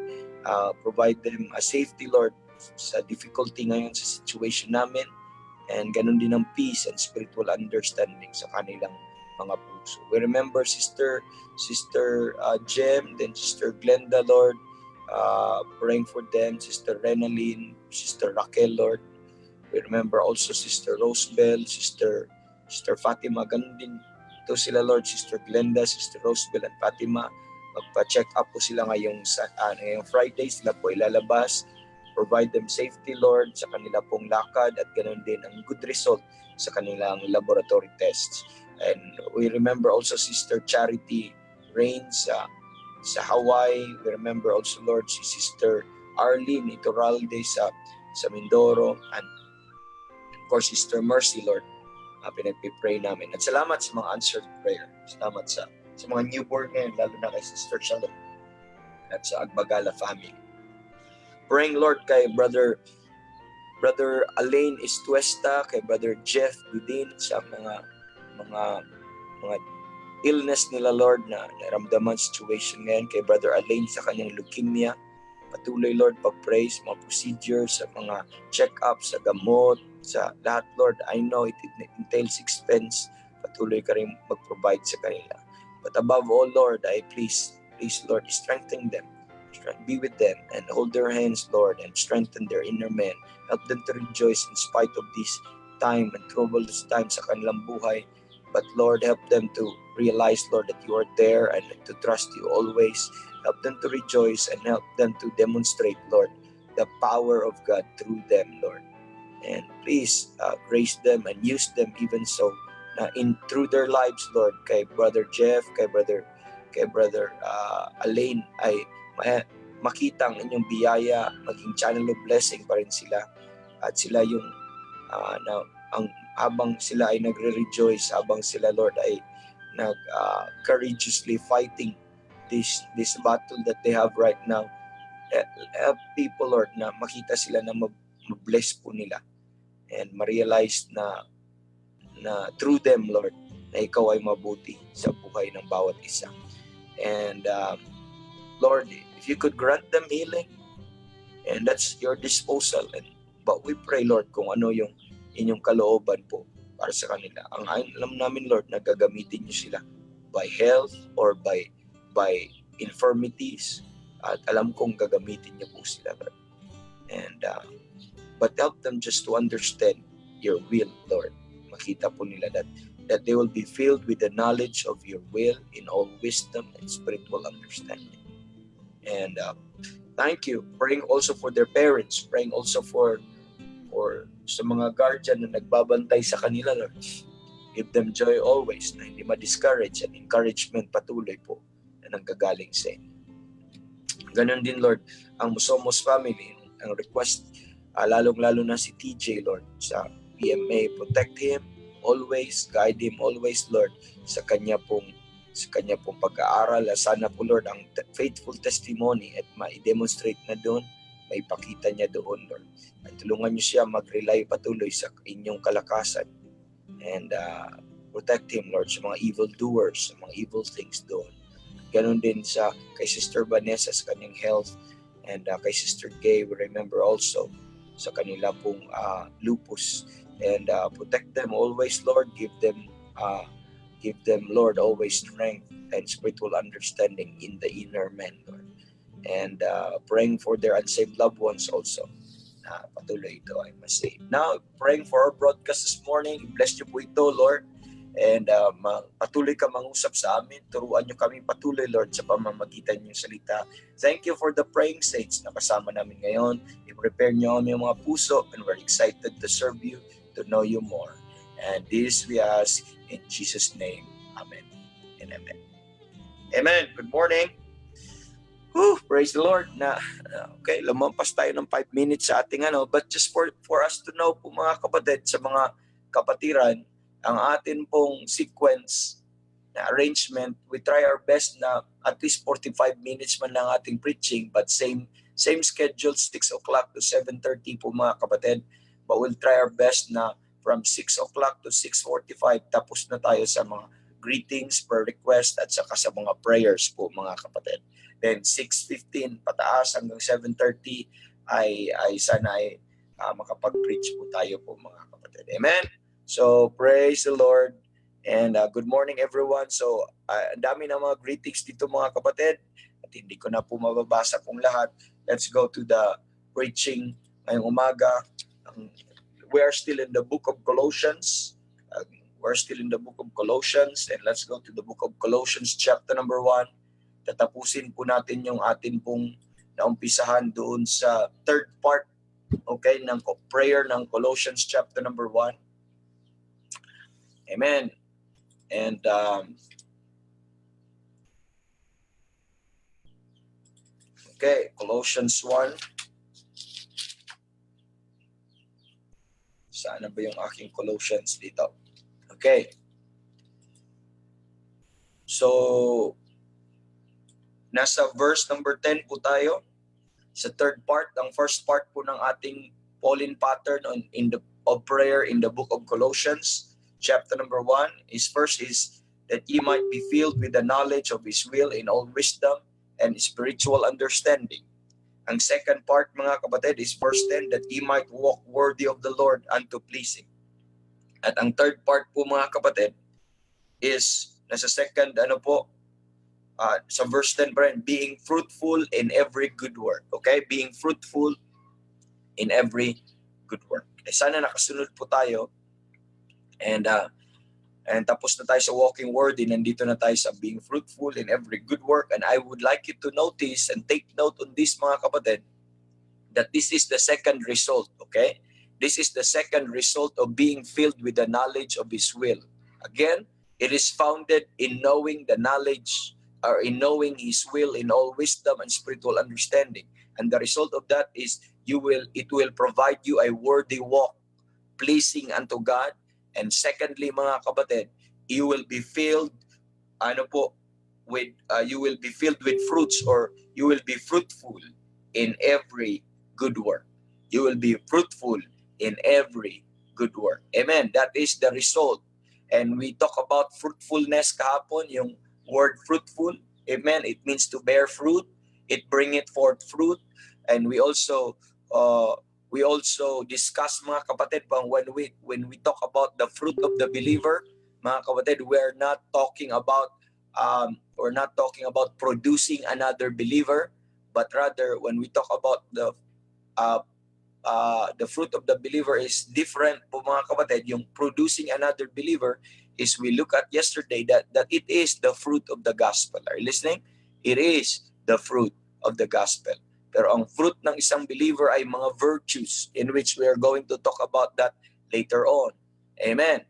Speaker 3: provide them a safety, Lord, sa difficulty ngayon sa situation namin, and ganun din ang peace and spiritual understanding sa kanilang mga puso. We remember Sister Jem, then Sister Glenda, Lord, praying for them, Sister Renaline, Sister Raquel, Lord. We remember also Sister Rosebel, Sister Fatima, ganun din ito sila, Lord, Sister Glenda, Sister Rosebel, and Fatima. Magpa-check up po sila ngayong Friday, sila po ilalabas. Provide them safety, Lord, sa kanila pong lakad, at ganun din ang good result sa kanilang laboratory tests. And we remember also Sister Charity Rains sa Hawaii. We remember also, Lord, si Sister Arlene Iturralde sa Mindoro, and of course Sister Mercy, Lord, pinagpipray namin. At salamat sa mga answered prayer. Salamat sa mga newborn ngayon, lalo na kay Sister Shalom at sa Agbagala family. Praying, Lord, kay Brother Alain Estuesta, kay Brother Jeff Within, sa mga illness nila, Lord, na naramdaman situation ngayon, kay Brother Alain sa kanyang leukemia. Patuloy, Lord, pag-pray sa mga procedures, sa mga check-up, sa gamot, sa lahat, Lord. I know it entails expense. Patuloy ka rin mag-provide sa kanila. But above all, Lord, I please, Lord, strengthen them. Be with them and hold their hands, Lord, and strengthen their inner man. Help them to rejoice in spite of this time and troublous times sa kanilang buhay. But Lord, help them to realize, Lord, that you are there and to trust you always. Help them to rejoice and help them to demonstrate, Lord, the power of God through them, Lord. And please grace them and use them even so na through their lives, Lord. Kay Brother Jeff, kay Brother Alain ay makita ang inyong biyaya, maging channel of blessing pa rin sila. At sila yung habang sila ay nagre-rejoice, habang sila, Lord, ay courageously fighting this battle that they have right now. Help people, Lord, na makita sila na ma-bless po nila and ma-realize na through them, Lord, na ikaw ay mabuti sa buhay ng bawat isa. And Lord, if you could grant them healing, and that's your disposal. But we pray, Lord, kung ano yung inyong kalooban po para sa kanila. Ang alam namin, Lord, na gagamitin niyo sila by health or by infirmities. At alam kong gagamitin niyo po sila, Lord. And but help them just to understand your will, Lord. Makita po nila that they will be filled with the knowledge of your will in all wisdom and spiritual understanding. And thank you. Praying also for their parents. Praying also for sa mga guardian na nagbabantay sa kanila, Lord. Give them joy always, na hindi ma-discourage, and encouragement patuloy po na nanggagaling sa inyo. Ganon din, Lord, ang Musomos family, ang request, lalong-lalo na si TJ, Lord, sa PMA, protect him always, guide him always, Lord, sa kanya pong pag-aaral. Sana po, Lord, ang faithful testimony at ma-demonstrate na doon, may pakita niya doon, Lord. At tulungan niyo siya mag-rely patuloy sa inyong kalakasan. And protect him, Lord, sa mga evil doers, sa mga evil things doon. Ganon din kay Sister Vanessa sa kanyang health, and kay Sister Gay, we remember also sa kanila pong lupus. And protect them always, Lord. Give them, Lord, always strength and spiritual understanding in the inner man, Lord. And praying for their unsaved loved ones also. Patuloy ito ay masave. Now, praying for our broadcast this morning. Bless niyo po ito, Lord. And patuloy ka mangusap sa amin. Turuan niyo kami patuloy, Lord, sa pamamagitan niyong salita. Thank you for the praying saints na kasama namin ngayon. I-prepare niyo ang mga puso, and we're excited to serve you, to know you more. And this we ask in Jesus' name. Amen and amen. Amen. Good morning. Praise the Lord. Okay, lumampas tayo ng 5 minutes sa ating but just for us to know po, mga kapatid, sa mga kapatiran, ang atin pong sequence na arrangement, we try our best na at least 45 minutes man lang ating preaching, but same schedule, 6 o'clock to 7:30 po, mga kapatid. But we'll try our best na from 6 o'clock to 6:45 tapos na tayo sa mga greetings, prayer request, at saka sa mga prayers po, mga kapatid. Then 6:15 pataas hanggang 7:30 ay sana ay makapag-preach po tayo po, mga kapatid. Amen. So praise the Lord, and good morning everyone. So ang dami ng mga greetings dito, mga kapatid, at hindi ko na po mababasa pong lahat. Let's go to the preaching ngayong umaga. We are still in the book of Colossians. And let's go to the book of Colossians chapter number 1. Tatapusin po natin yung atin pong naumpisahan doon sa third part, okay, ng prayer ng Colossians chapter number 1. Amen. And okay, Colossians 1. Saan ba yung aking Colossians dito? Okay. So, nasa verse number 10 po tayo. Sa third part, ang first part po ng ating Pauline pattern of prayer in the book of Colossians, chapter number 1, is that ye might be filled with the knowledge of His will in all wisdom and spiritual understanding. Ang second part, mga kapatid, is verse 10, that ye might walk worthy of the Lord unto pleasing. At ang third part po, mga kapatid, is nasa second, sa verse 10 pa rin, being fruitful in every good work. Okay? Being fruitful in every good work. Sana nakasunod po tayo. And tapos na tayo sa walking worthy, nandito na tayo sa being fruitful in every good work. And I would like you to notice and take note on this, mga kapatid, that this is the second result, okay? This is the second result of being filled with the knowledge of His will. Again, it is founded in knowing the knowledge, or in knowing His will in all wisdom and spiritual understanding. And the result of that is it will provide you a worthy walk, pleasing unto God. And secondly, mga kapatid, you will be filled, you will be filled with fruits, or you will be fruitful in every good work. You will be fruitful in every good work. Amen. That is the result. And we talk about fruitfulness kahapon, yung word fruitful. Amen. It means to bear fruit. It bringeth forth fruit. And we also discuss, mga kapatid, when we talk about the fruit of the believer, mga kapatid, we're not talking about producing another believer, but rather when we talk about the fruit of the believer is different po, mga kapatid. Yung producing another believer is, we look at yesterday that it is the fruit of the gospel. Are you listening? It is the fruit of the gospel. Pero ang fruit ng isang believer ay mga virtues, in which we are going to talk about that later on. Amen.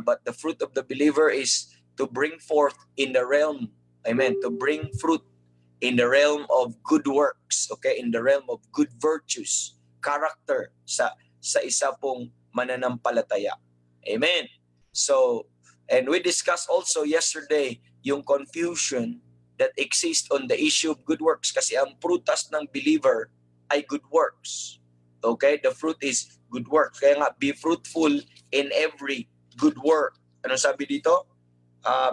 Speaker 3: But the fruit of the believer is to bring forth in the realm, amen, to bring fruit in the realm of good works, okay, in the realm of good virtues, character sa isa pong mananampalataya. Amen. So, and we discussed also yesterday yung confusion that exists on the issue of good works, kasi ang prutas ng believer ay good works. Okay? The fruit is good works. Kaya nga, be fruitful in every good work. Ano sabi dito?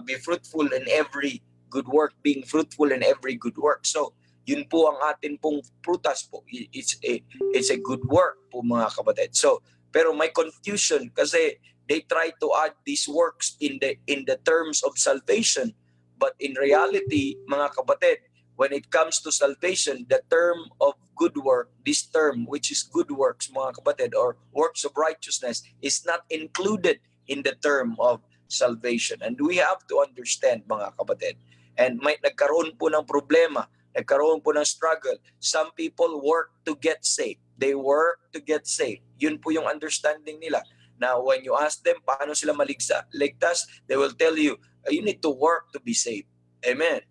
Speaker 3: Be fruitful in every good work. Being fruitful in every good work. So, yun po ang atin pong prutas po. It's a good work po, mga kapatid. So, pero may confusion kasi they try to add these works in the terms of salvation. But in reality, mga kapatid, when it comes to salvation, the term of good work, this term, which is good works, mga kapatid, or works of righteousness, is not included in the term of salvation. And we have to understand, mga kapatid. And nagkaroon po ng problema, nagkaroon po ng struggle. Some people work to get saved. They work to get saved. Yun po yung understanding nila. Now, when you ask them paano sila ligtas, they will tell you, you need to work to be saved. Amen.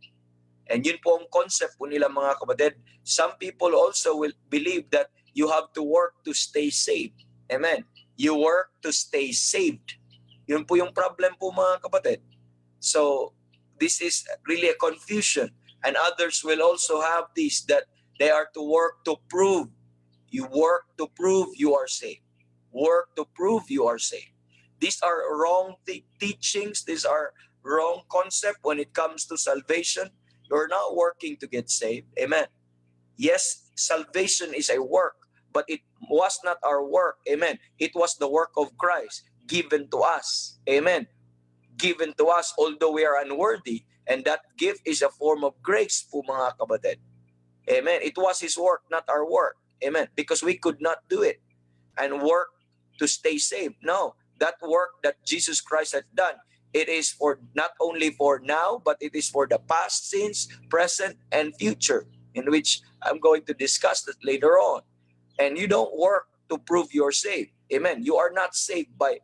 Speaker 3: And yun po ang concept po nila, mga kapatid. Some people also will believe that you have to work to stay saved. Amen. You work to stay saved. Yun po yung problem po, mga kapatid. So, this is really a confusion. And others will also have this, that they are to work to prove. You work to prove you are saved. Work to prove you are saved. These are wrong teachings. These are wrong concept when it comes to salvation. You're not working to get saved. Amen. Yes, salvation is a work, but it was not our work. Amen. It was the work of Christ given to us. Amen. Given to us, although we are unworthy, and that gift is a form of grace po, mga kapatid. Amen. It was His work, not our work. Amen. Because we could not do it and work to stay saved. No, that work that Jesus Christ had done, it is for not only for now, but it is for the past sins, present, and future, in which I'm going to discuss that later on. And you don't work to prove you're saved. Amen. You are not saved by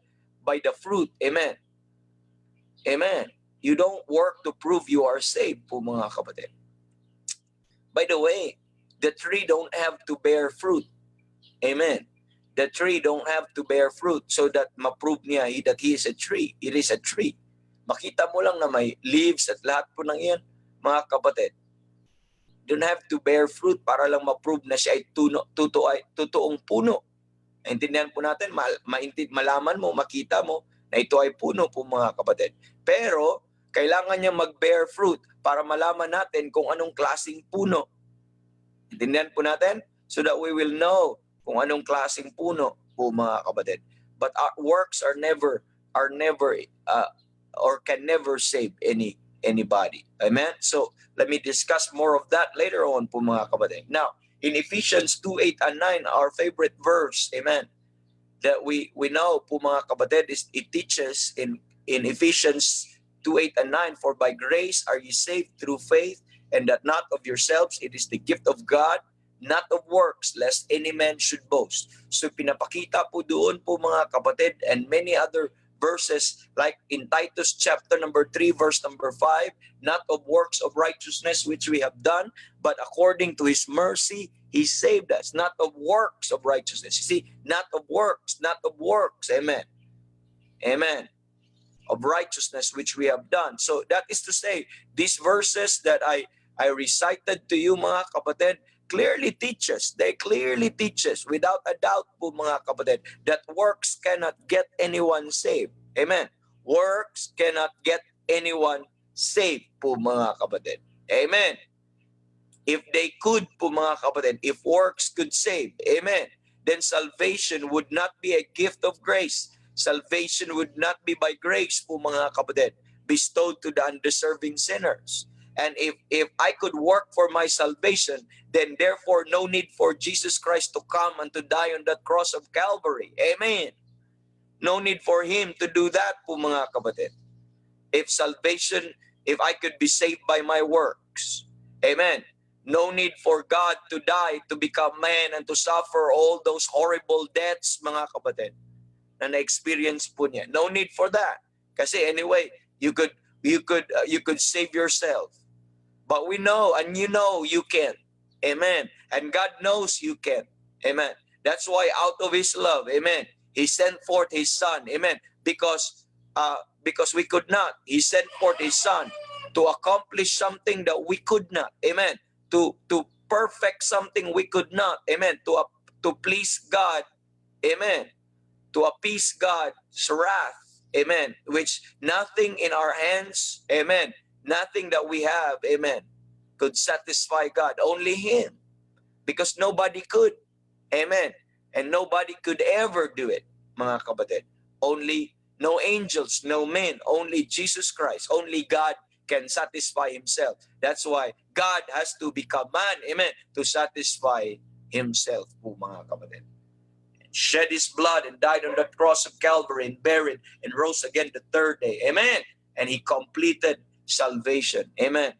Speaker 3: the fruit. Amen. Amen. You don't work to prove you are saved po, mga kapatid. By the way, the tree don't have to bear fruit. Amen. The tree don't have to bear fruit so that ma-prove niya that he is a tree. It is a tree. Makita mo lang na may leaves at lahat po ng iyan, mga kapatid. Don't have to bear fruit para lang ma-prove na siya ay totoong puno. Intindihan po natin, malaman mo, makita mo na ito ay puno po, mga kapatid. Pero kailangan niya mag-bear fruit para malaman natin kung anong klaseng puno. Intindihan po natin? So that we will know kung anong klaseng puno po, mga kapatid. But our works are never or can never save anybody. Amen? So let me discuss more of that later on po, mga kapatid. Now, in Ephesians 2:8 and 9, our favorite verse, amen, that we know po, mga kapatid, is it teaches in Ephesians 2:8 and 9, for by grace are ye saved through faith, and that not of yourselves, it is the gift of God, not of works, lest any man should boast. So pinapakita po doon po mga kapatid, and many other verses like in Titus chapter number 3 verse number 5, not of works of righteousness which we have done, but according to his mercy he saved us, not of works of righteousness. You see, not of works, not of works. Amen. Amen. Of righteousness which we have done. So that is to say, these verses that I recited to you mga kapatid, clearly teaches, they clearly teaches without a doubt po mga kapatid, that works cannot get anyone saved. Amen. Works cannot get anyone saved po mga kapatid. Amen. If they could po mga kapatid, if works could save, amen, then salvation would not be a gift of grace. Salvation would not be by grace po mga kapatid, bestowed to the undeserving sinners. And if I could work for my salvation, then therefore no need for Jesus Christ to come and to die on that cross of Calvary. Amen. No need for him to do that po mga kapatid. If salvation, if I could be saved by my works, amen, no need for God to die, to become man, and to suffer all those horrible deaths mga kapatid na na-experience po niya. No need for that. Kasi anyway, you could save yourself. But we know, and you know you can. Amen. And God knows you can. Amen. That's why out of his love, amen, he sent forth his son. Amen. Because we could not. He sent forth his son to accomplish something that we could not. Amen. To perfect something we could not. Amen. To please God. Amen. To appease God's wrath. Amen. Which nothing in our hands, amen, nothing that we have, amen, could satisfy God. Only him. Because nobody could. Amen. And nobody could ever do it, mga kapatid. Only, no angels, no men, only Jesus Christ, only God can satisfy himself. That's why God has to become man, amen, to satisfy himself po mga kapatid. Shed his blood and died on the cross of Calvary and buried and rose again the third day. Amen. And he completed salvation. Amen.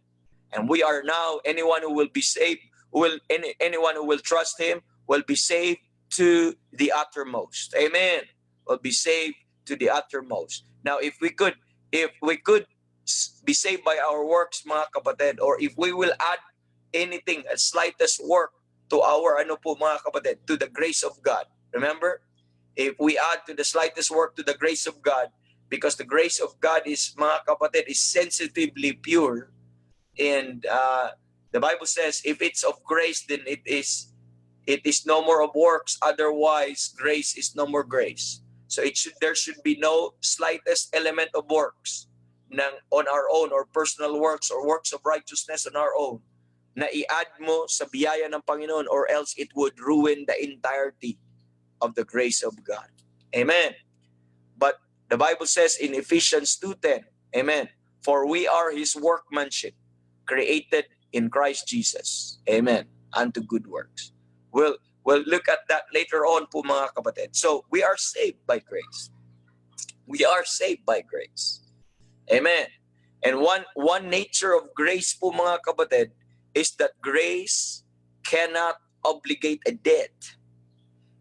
Speaker 3: And we are now, anyone who will be saved, anyone who will trust him will be saved to the uttermost. Amen. Will be saved to the uttermost. Now, if we could be saved by our works, mga kapatid, or if we will add anything, a slightest work to our, mga kapatid, to the grace of God. Remember, if we add to the slightest work to the grace of God, because the grace of God is, mga kapatid, is sensitively pure. And the Bible says, if it's of grace, then it is no more of works. Otherwise, grace is no more grace. So there should be no slightest element of works on our own, or personal works or works of righteousness on our own, na i-add mo sa biyaya ng Panginoon, or else it would ruin the entirety of the grace of God. Amen. But the Bible says in Ephesians 2:10, amen, for we are his workmanship, created in Christ Jesus, amen, unto good works. We'll look at that later on po mga kapatid. So we are saved by grace. We are saved by grace. Amen. And one nature of grace po mga kapatid is that grace cannot obligate a debt.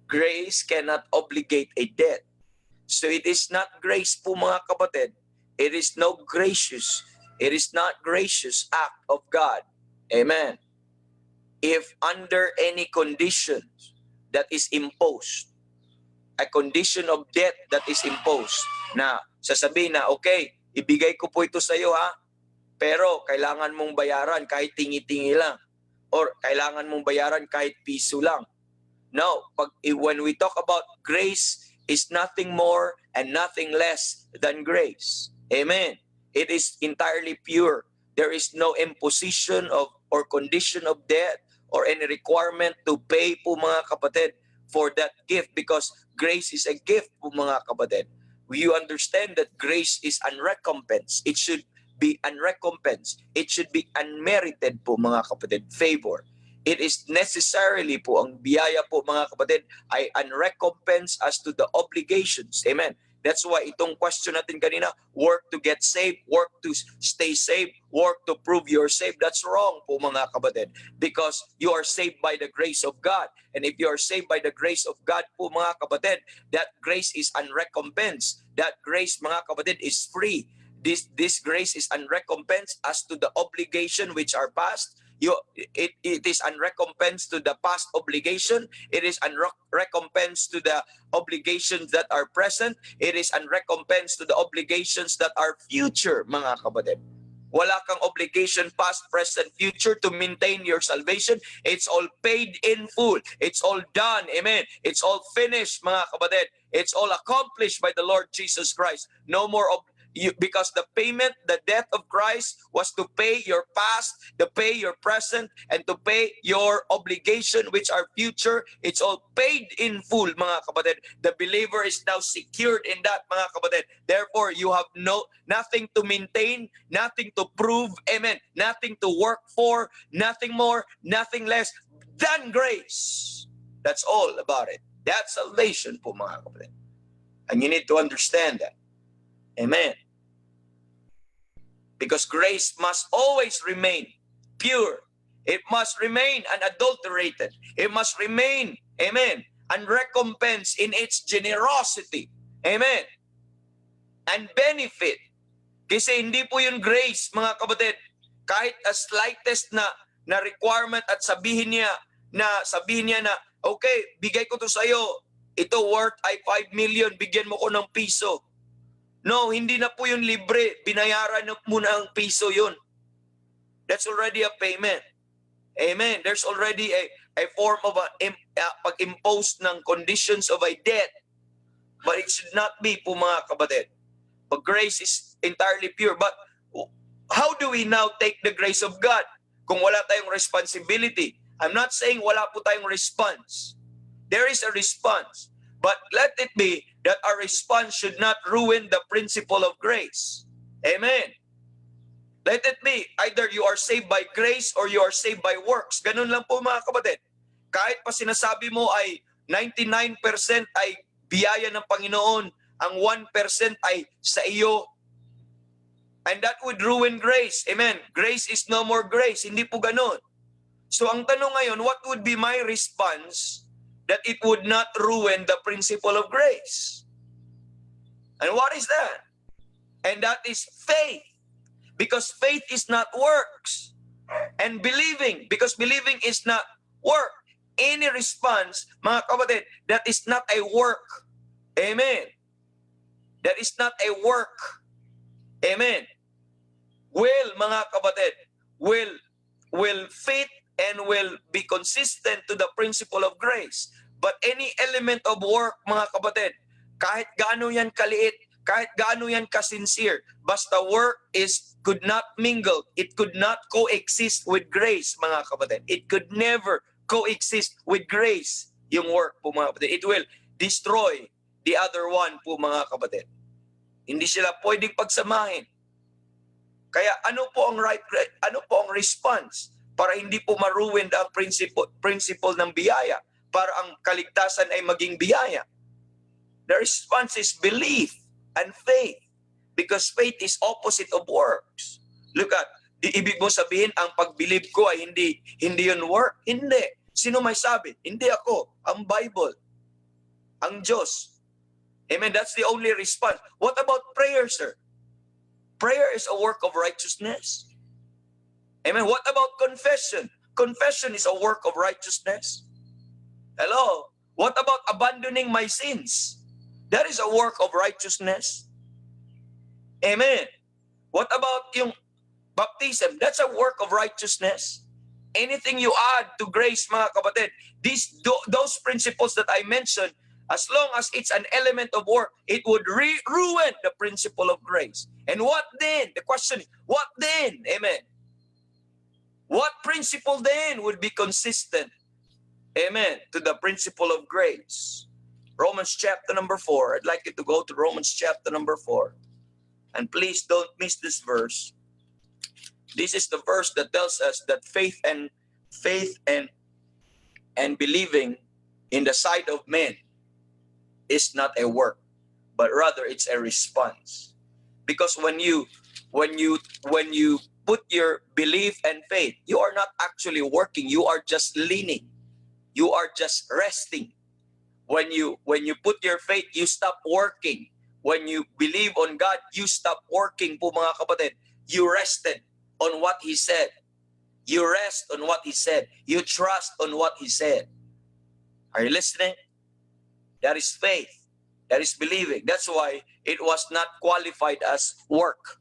Speaker 3: Grace cannot obligate a debt. So it is not grace po mga kapatid. It is not gracious act of God. Amen. If under any conditions that is imposed, a condition of debt that is imposed, na sasabihin na, okay, ibigay ko po ito sa iyo ha, pero kailangan mong bayaran kahit tingi-tingi lang, or kailangan mong bayaran kahit piso lang. No, when we talk about grace, is nothing more and nothing less than grace. Amen. It is entirely pure. There is no imposition of or condition of debt or any requirement to pay po mga kapatid for that gift, because grace is a gift po mga kapatid. You understand that grace is unrecompensed. It should be unrecompensed. It should be unmerited po mga kapatid, favor. It is necessarily po, ang biyaya po mga kapatid ay unrecompensed as to the obligations. Amen. That's why itong question natin kanina, work to get saved, work to stay saved, work to prove you're saved. That's wrong po mga kapatid. Because you are saved by the grace of God. And if you are saved by the grace of God po mga kapatid, that grace is unrecompensed. That grace mga kapatid is free. This grace is unrecompensed as to the obligation which are past. It is unrecompensed to the past obligation. It is unrecompensed to the obligations that are present. It is unrecompensed to the obligations that are future, mga kapatid. Wala kang obligation past, present, future to maintain your salvation. It's all paid in full. It's all done. Amen. It's all finished, mga kapatid. It's all accomplished by the Lord Jesus Christ. No more because the payment, the death of Christ was to pay your past, to pay your present, and to pay your obligation which are future. It's all paid in full, mga kapatid. The believer is now secured in that, mga kapatid. Therefore, you have nothing to maintain, nothing to prove, amen, nothing to work for, nothing more, nothing less than grace. That's all about it. That's salvation po, mga kapatid. And you need to understand that. Amen. Because grace must always remain pure. It must remain unadulterated. It must remain, amen, unrecompensed in its generosity. Amen. And benefit. Kasi hindi po yung grace, mga kapatid, kahit a slightest na requirement at sabihin niya na, okay, bigay ko to sa'yo. Ito worth ay 5 million, bigyan mo ko ng piso. No, hindi na po yun libre. Binayaran na muna ang piso yun. That's already a payment. Amen. There's already a form of pag-impose ng conditions of a debt. But it should not be po mga kapatid. But grace is entirely pure. But how do we now take the grace of God kung wala tayong responsibility? I'm not saying wala po tayong response. There is a response. But let it be that our response should not ruin the principle of grace. Amen. Let it be, either you are saved by grace or you are saved by works. Ganun lang po mga kapatid. Kahit pa sinasabi mo ay 99% ay biyaya ng Panginoon, ang 1% ay sa iyo. And that would ruin grace. Amen. Grace is no more grace. Hindi po ganun. So ang tanong ngayon, what would be my response that it would not ruin the principle of grace? And what is that? And that is faith. Because faith is not works. And believing, because believing is not work. Any response, mga kapatid, that is not a work. Amen. That is not a work. Amen. Will, mga kapatid, will fit and will be consistent to the principle of grace. But any element of work, mga kapatid, kahit gaano yan kaliit, kahit gaano yan kasincere, basta work could not mingle, it could not coexist with grace, mga kapatid. It could never coexist with grace, yung work po mga kapatid. It will destroy the other one po mga kapatid. Hindi sila pwedeng pagsamahin. Kaya ano po ang response para hindi po maruin ang principle ng biyaya, para ang kaligtasan ay maging biyaya? The response is belief and faith, because faith is opposite of works. Look at, ibig mo sabihin ang pagbilib ko ay hindi yun work? Hindi. Sino may sabi? Hindi ako. Ang Bible. Ang Diyos. Amen. That's the only response. What about prayer, sir? Prayer is a work of righteousness. Amen. What about confession? Confession is a work of righteousness. Hello. What about abandoning my sins? That is a work of righteousness. Amen. What about yung baptism? That's a work of righteousness. Anything you add to grace, mga kapatid, those principles that I mentioned, as long as it's an element of work, it would ruin the principle of grace. And what then? The question is, what then? Amen. What principle then would be consistent, amen, to the principle of grace? Romans chapter number 4. I'd like you to go to Romans chapter number 4. And please don't miss this verse. This is the verse that tells us that faith and believing in the sight of men is not a work. but rather it's a response. Because when you put your belief and faith, you are not actually working, you are just leaning. You are just resting. When you put your faith, you stop working. When you believe on God, you stop working po mga kapatid. You rested on what He said. You rest on what He said. You trust on what He said. Are you listening? That is faith. That is believing. That's why it was not qualified as work.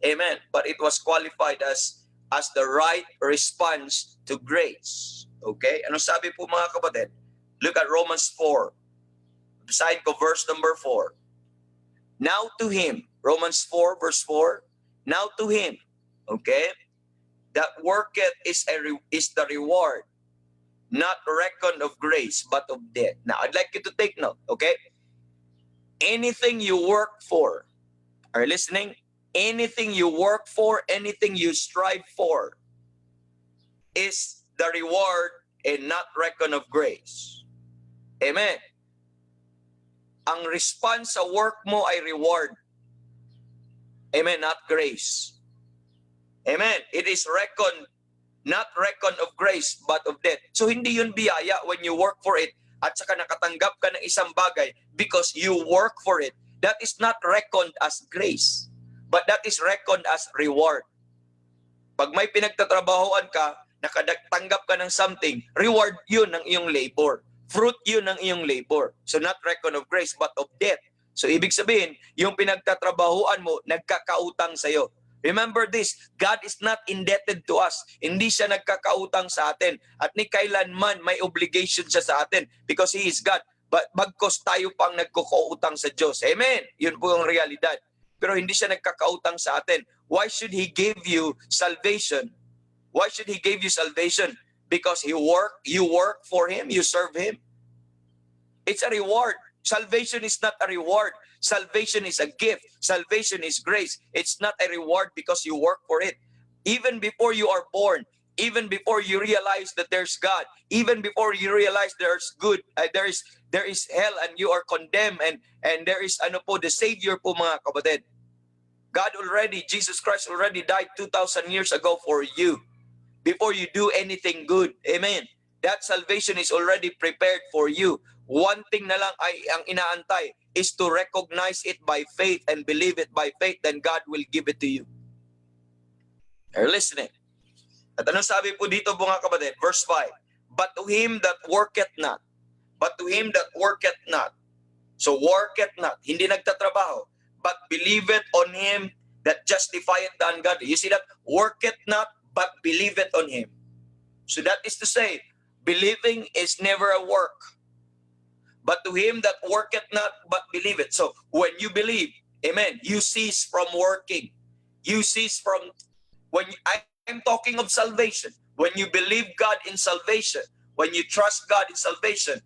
Speaker 3: Amen. But it was qualified as the right response to grace. Okay? Ano sabi po mga kapatid? Look at Romans 4. Beside ko verse number 4. Now to Him, Romans 4 verse 4, now to Him, okay, that worketh is the reward, not reckoned of grace, but of debt. Now, I'd like you to take note, okay? Anything you work for, are you listening? Anything you work for, anything you strive for, is the reward and not reckoned of grace. Amen. Ang response sa work mo ay reward. Amen, not grace. Amen. It is reckoned, not reckoned of grace, but of debt. So hindi yun biyaya when you work for it at saka nakatanggap ka ng isang bagay because you work for it. That is not reckoned as grace, but that is reckoned as reward. Pag may pinagtatrabahoan ka, nakatanggap ka ng something, reward yun ng iyong labor. Fruit yun ng iyong labor. So not reckon of grace, but of debt. So ibig sabihin, yung pinagtatrabahuan mo, nagkakautang sa'yo. Remember this, God is not indebted to us. Hindi siya nagkakautang sa atin. At ni kailanman may obligation siya sa atin because He is God. But bagkos tayo pang nagkukuutang sa Diyos. Amen. Yun po yung realidad. Pero hindi siya nagkakautang sa atin. Why should He give you salvation? Why should He give you salvation? Because you work for Him, you serve Him. It's a reward. Salvation is not a reward. Salvation is a gift. Salvation is grace. It's not a reward because you work for it. Even before you are born, even before you realize that there's God, even before you realize there's good, there is hell and you are condemned and there is the Savior po mga kapatid. God already, Jesus Christ already died 2,000 years ago for you. Before you do anything good. Amen. That salvation is already prepared for you. One thing na lang ay ang inaantay is to recognize it by faith and believe it by faith, then God will give it to you. Are you listening? At anong sabi po dito mga kapatid? Verse 5. But to him that worketh not. But to him that worketh not. So worketh not. Hindi nagtatrabaho. But believeth on him that justifieth the ungodly. You see that? Worketh not, but believe it on Him. So that is to say, believing is never a work. But to him that worketh not, but believe it. So when you believe, amen, you cease from working. You cease from, I'm talking of salvation. When you believe God in salvation, when you trust God in salvation,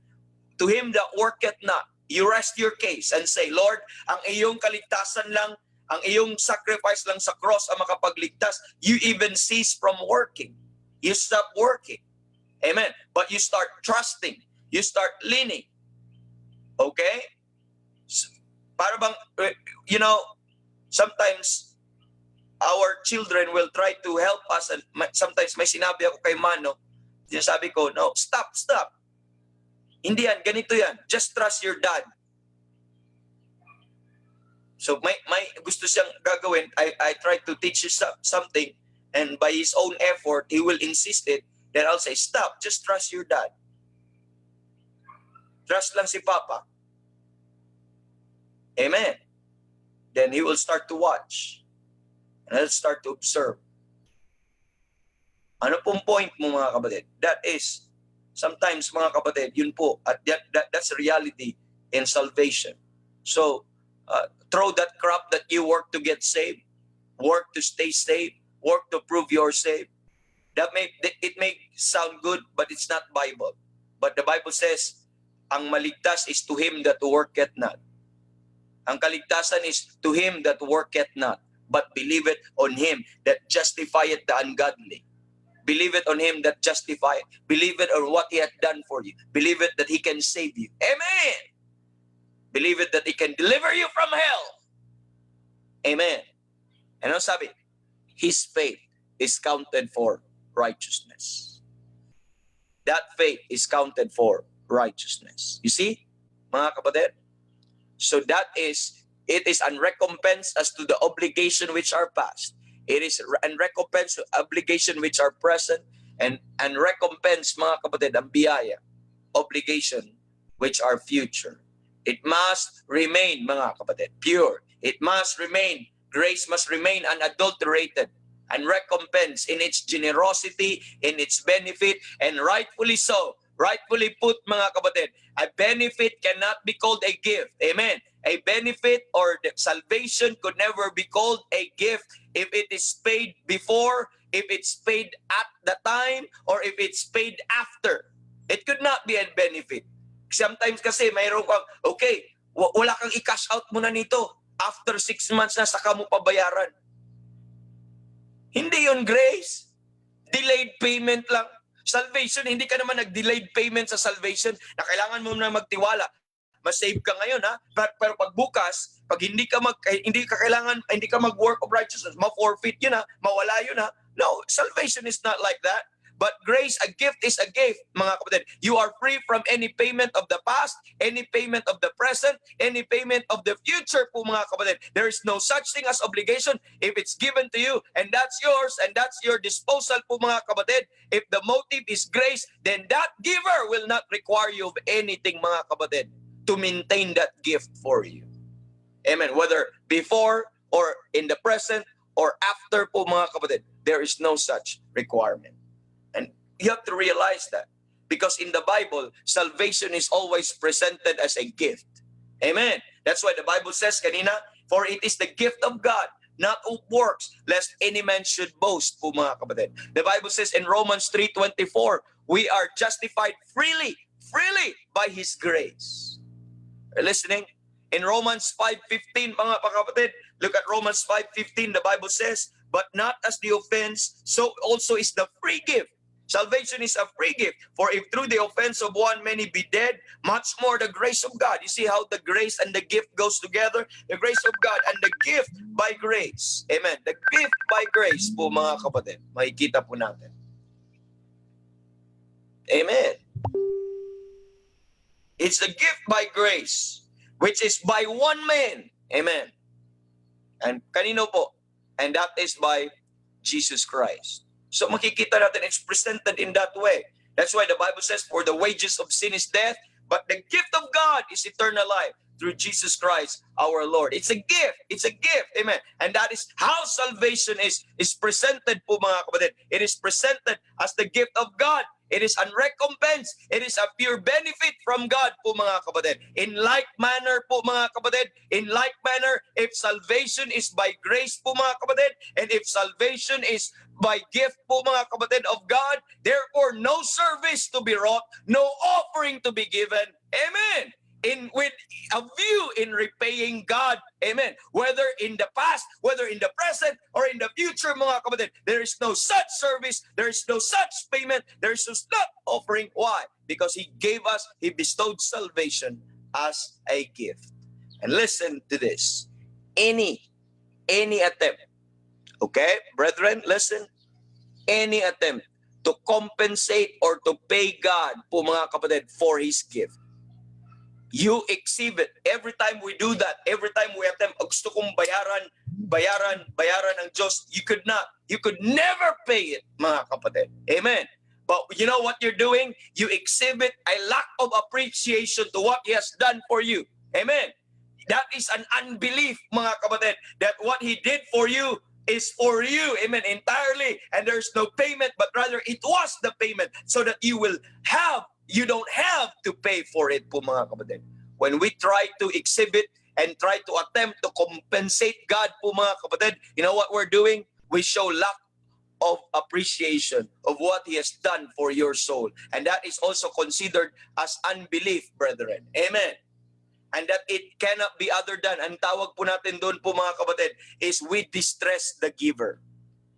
Speaker 3: to him that worketh not, you rest your case and say, Lord, ang iyong kaligtasan lang, ang iyong sacrifice lang sa cross ang makapagligtas, you even cease from working. You stop working. Amen. But you start trusting. You start leaning. Okay? Para bang, sometimes our children will try to help us and sometimes may sinabi ako kay Mano, sinasabi ko, no, stop. Hindi yan, ganito yan. Just trust your dad. So may gusto siyang gagawin. I try to teach you something and by his own effort, he will insist it. Then I'll say, stop, just trust your dad. Trust lang si Papa. Amen. Then he will start to watch. And I'll start to observe. Ano pong point mo mga kapatid? That is, sometimes mga kapatid, yun po, at that's reality in salvation. So, throw that crap that you work to get saved, work to stay saved, work to prove you're saved. It may sound good, but it's not Bible. But the Bible says, ang maligtas is to him that worketh not. Ang kaligtasan is to him that worketh not, but believeth on him that justifieth the ungodly. Believe it on him that justifieth. Believe it on what he hath done for you. Believe it that he can save you. Amen! Believe it that He can deliver you from hell. Amen. And ano sabi? His faith is counted for righteousness. That faith is counted for righteousness. You see, mga kapatid? So it is unrecompensed as to the obligation which are past. It is unrecompensed to obligation which are present, and unrecompensed, mga kapatid, ang biyaya, obligation which are future. It must remain, mga kapatid, pure. It must remain, grace must remain unadulterated, and recompense in its generosity, in its benefit, and rightfully so. Rightfully put, mga kapatid, a benefit cannot be called a gift. Amen. A benefit or the salvation could never be called a gift if it is paid before, if it's paid at the time, or if it's paid after. It could not be a benefit. Sometimes kasi mayroon kang, okay, wala kang i-cash out mo na nito. After 6 months na, saka mo pabayaran. Hindi yun grace. Delayed payment lang. Salvation, hindi ka naman nag-delayed payment sa salvation na kailangan mo na magtiwala. Mas-save ka ngayon, ha? Pero pag bukas, pag hindi ka mag-work of righteousness, ma-forfeit yun, ha? Mawala yun, ha? No, salvation is not like that. But grace, a gift is a gift, mga kapatid. You are free from any payment of the past, any payment of the present, any payment of the future po, mga kapatid. There is no such thing as obligation if it's given to you and that's yours and that's your disposal po, mga kapatid. If the motive is grace, then that giver will not require you of anything, mga kapatid, to maintain that gift for you. Amen. Whether before or in the present or after po, mga kapatid, there is no such requirement. And you have to realize that because in the Bible, salvation is always presented as a gift. Amen. That's why the Bible says, kanina, for it is the gift of God, not of works, lest any man should boast, po, mga kapatid. The Bible says in Romans 3:24, we are justified freely by His grace. Are you listening? In Romans 5:15, mga kapatid, look at Romans 5:15, the Bible says, but not as the offense, so also is the free gift. Salvation is a free gift. For if through the offense of one many be dead, much more the grace of God. You see how the grace and the gift goes together? The grace of God and the gift by grace. Amen. The gift by grace po, mga kapatid. Makikita po natin. Amen. It's the gift by grace, which is by one man. Amen. And kanino po? And that is by Jesus Christ. So makikita natin it's presented in that way. That's why the Bible says, for the wages of sin is death, but the gift of God is eternal life through Jesus Christ our Lord. It's a gift. It's a gift. Amen. And that is how salvation is presented po, mga kapatid. It is presented as the gift of God. It is unrecompensed. It is a pure benefit from God po, mga kapatid. In like manner po, mga kapatid, in like manner, if salvation is by grace po, mga kapatid, and if salvation is by gift po, mga kapatid, of God, therefore no service to be wrought, no offering to be given. Amen. With a view in repaying God. Amen. Whether in the past, whether in the present, or in the future, mga kapatid, there is no such service, there is no such payment, there is no such offering. Why? Because He gave us, He bestowed salvation as a gift. And listen to this. Any attempt, okay, brethren, listen, any attempt to compensate or to pay God po, mga kapatid, for His gift, you exhibit. Every time we do that, every time we attempt, gusto kong bayaran ng Diyos, you could never pay it, mga kapatid. Amen. But you know what you're doing? You exhibit a lack of appreciation to what He has done for you. Amen. That is an unbelief, mga kapatid, that what He did for you is for you, amen, entirely, and there's no payment, but rather it was the payment so that you don't have to pay for it po, mga kapatid. When we try to exhibit and try to attempt to compensate God po, mga kapatid, you know what we're doing? We show lack of appreciation of what He has done for your soul. And that is also considered as unbelief, brethren. Amen. And that it cannot be other than, ang tawag po natin doon po, mga kapatid, is we distress the giver.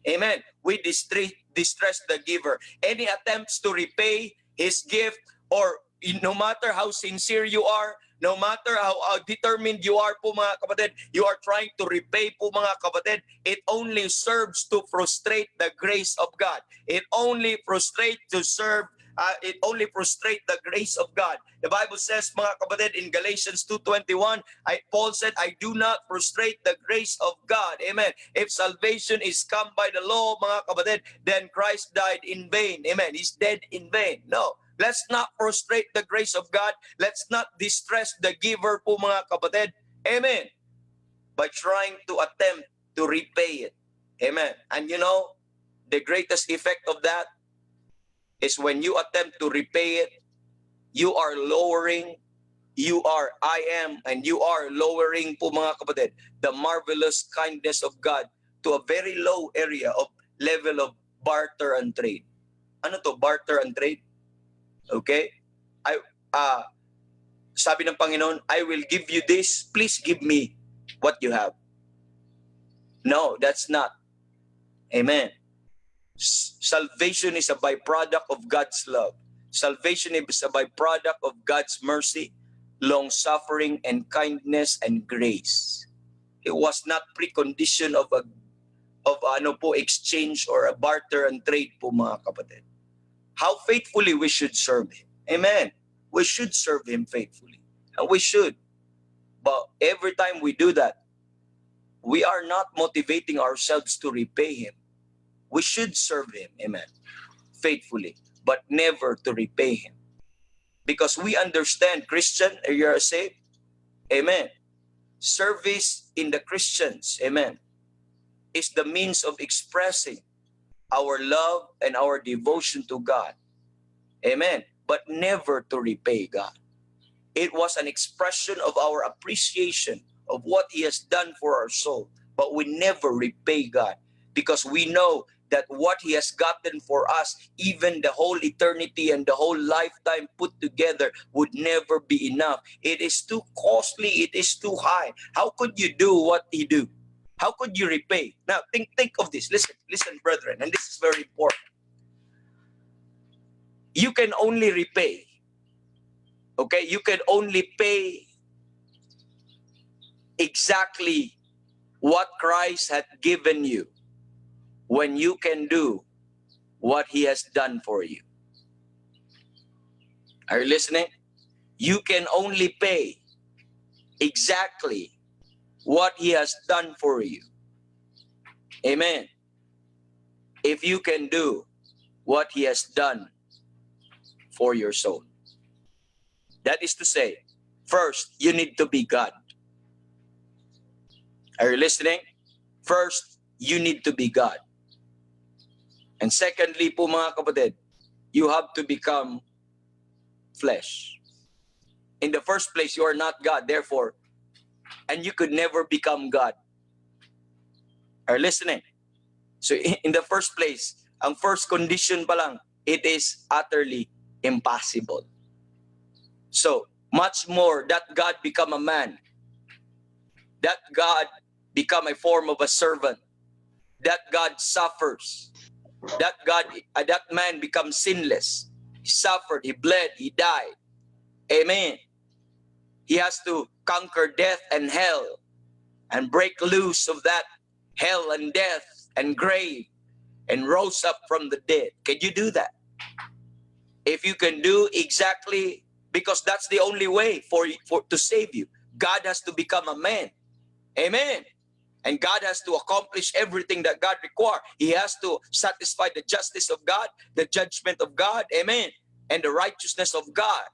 Speaker 3: Amen. We distress the giver. Any attempts to repay His gift, or no matter how sincere you are, No matter how determined you are po mga kapatid, you are trying to repay po mga kapatid, it only serves to frustrate the grace of God. It only frustrates to serve, it only frustrates the grace of God. The Bible says mga kapatid in Galatians 2:21, Paul said, I do not frustrate the grace of God. Amen. If salvation is come by the law mga kapatid, then Christ died in vain. Amen. He's dead in vain. No. Let's not frustrate the grace of God. Let's not distress the giver po mga kapatid. Amen. By trying to attempt to repay it. Amen. And you know, the greatest effect of that is when you attempt to repay it, you are lowering, I am lowering po mga kapatid, the marvelous kindness of God to a very low area of level of barter and trade. Ano to? Barter and trade? Okay? Sabi ng Panginoon, I will give you this, please give me what you have. No, that's not. Amen. Salvation is a byproduct of God's love. Salvation is a byproduct of God's mercy, long-suffering, and kindness and grace. It was not precondition of exchange or a barter and trade po mga kapatid. How faithfully we should serve Him. Amen. We should serve Him faithfully. And we should. But every time we do that, we are not motivating ourselves to repay Him. We should serve Him. Amen. Faithfully. But never to repay Him. Because we understand, Christian, you are saved. Amen. Service in the Christians. Amen. Is the means of expressing our love and our devotion to God. Amen. But never to repay God. It was an expression of our appreciation of what He has done for our soul. But we never repay God because we know that what He has gotten for us, even the whole eternity and the whole lifetime put together, would never be enough. It is too costly. It is too high. How could you do what He do? How could you repay? Now, think of this. Listen, brethren, and this is very important. You can only repay. Okay? You can only pay exactly what Christ had given you when you can do what He has done for you. Are you listening? You can only pay exactly what He has done for you. Amen. If you can do what He has done for your soul. That is to say, first, you need to be God. Are you listening? First, you need to be God. And secondly po mga kapatid, you have to become flesh. In the first place, you are not God, therefore, and you could never become God. Are you listening? So in the first place, ang first condition pa lang, it is utterly impossible. So, much more that God become a man, that God become a form of a servant, that God suffers, that man becomes sinless. He suffered, He bled, He died. Amen. He has to conquer death and hell and break loose of that hell and death and grave and rose up from the dead. Can you do that? If you can do exactly, because that's the only way for to save you. God has to become a man. Amen. And God has to accomplish everything that God requires. He has to satisfy the justice of God, the judgment of God, amen, and the righteousness of God.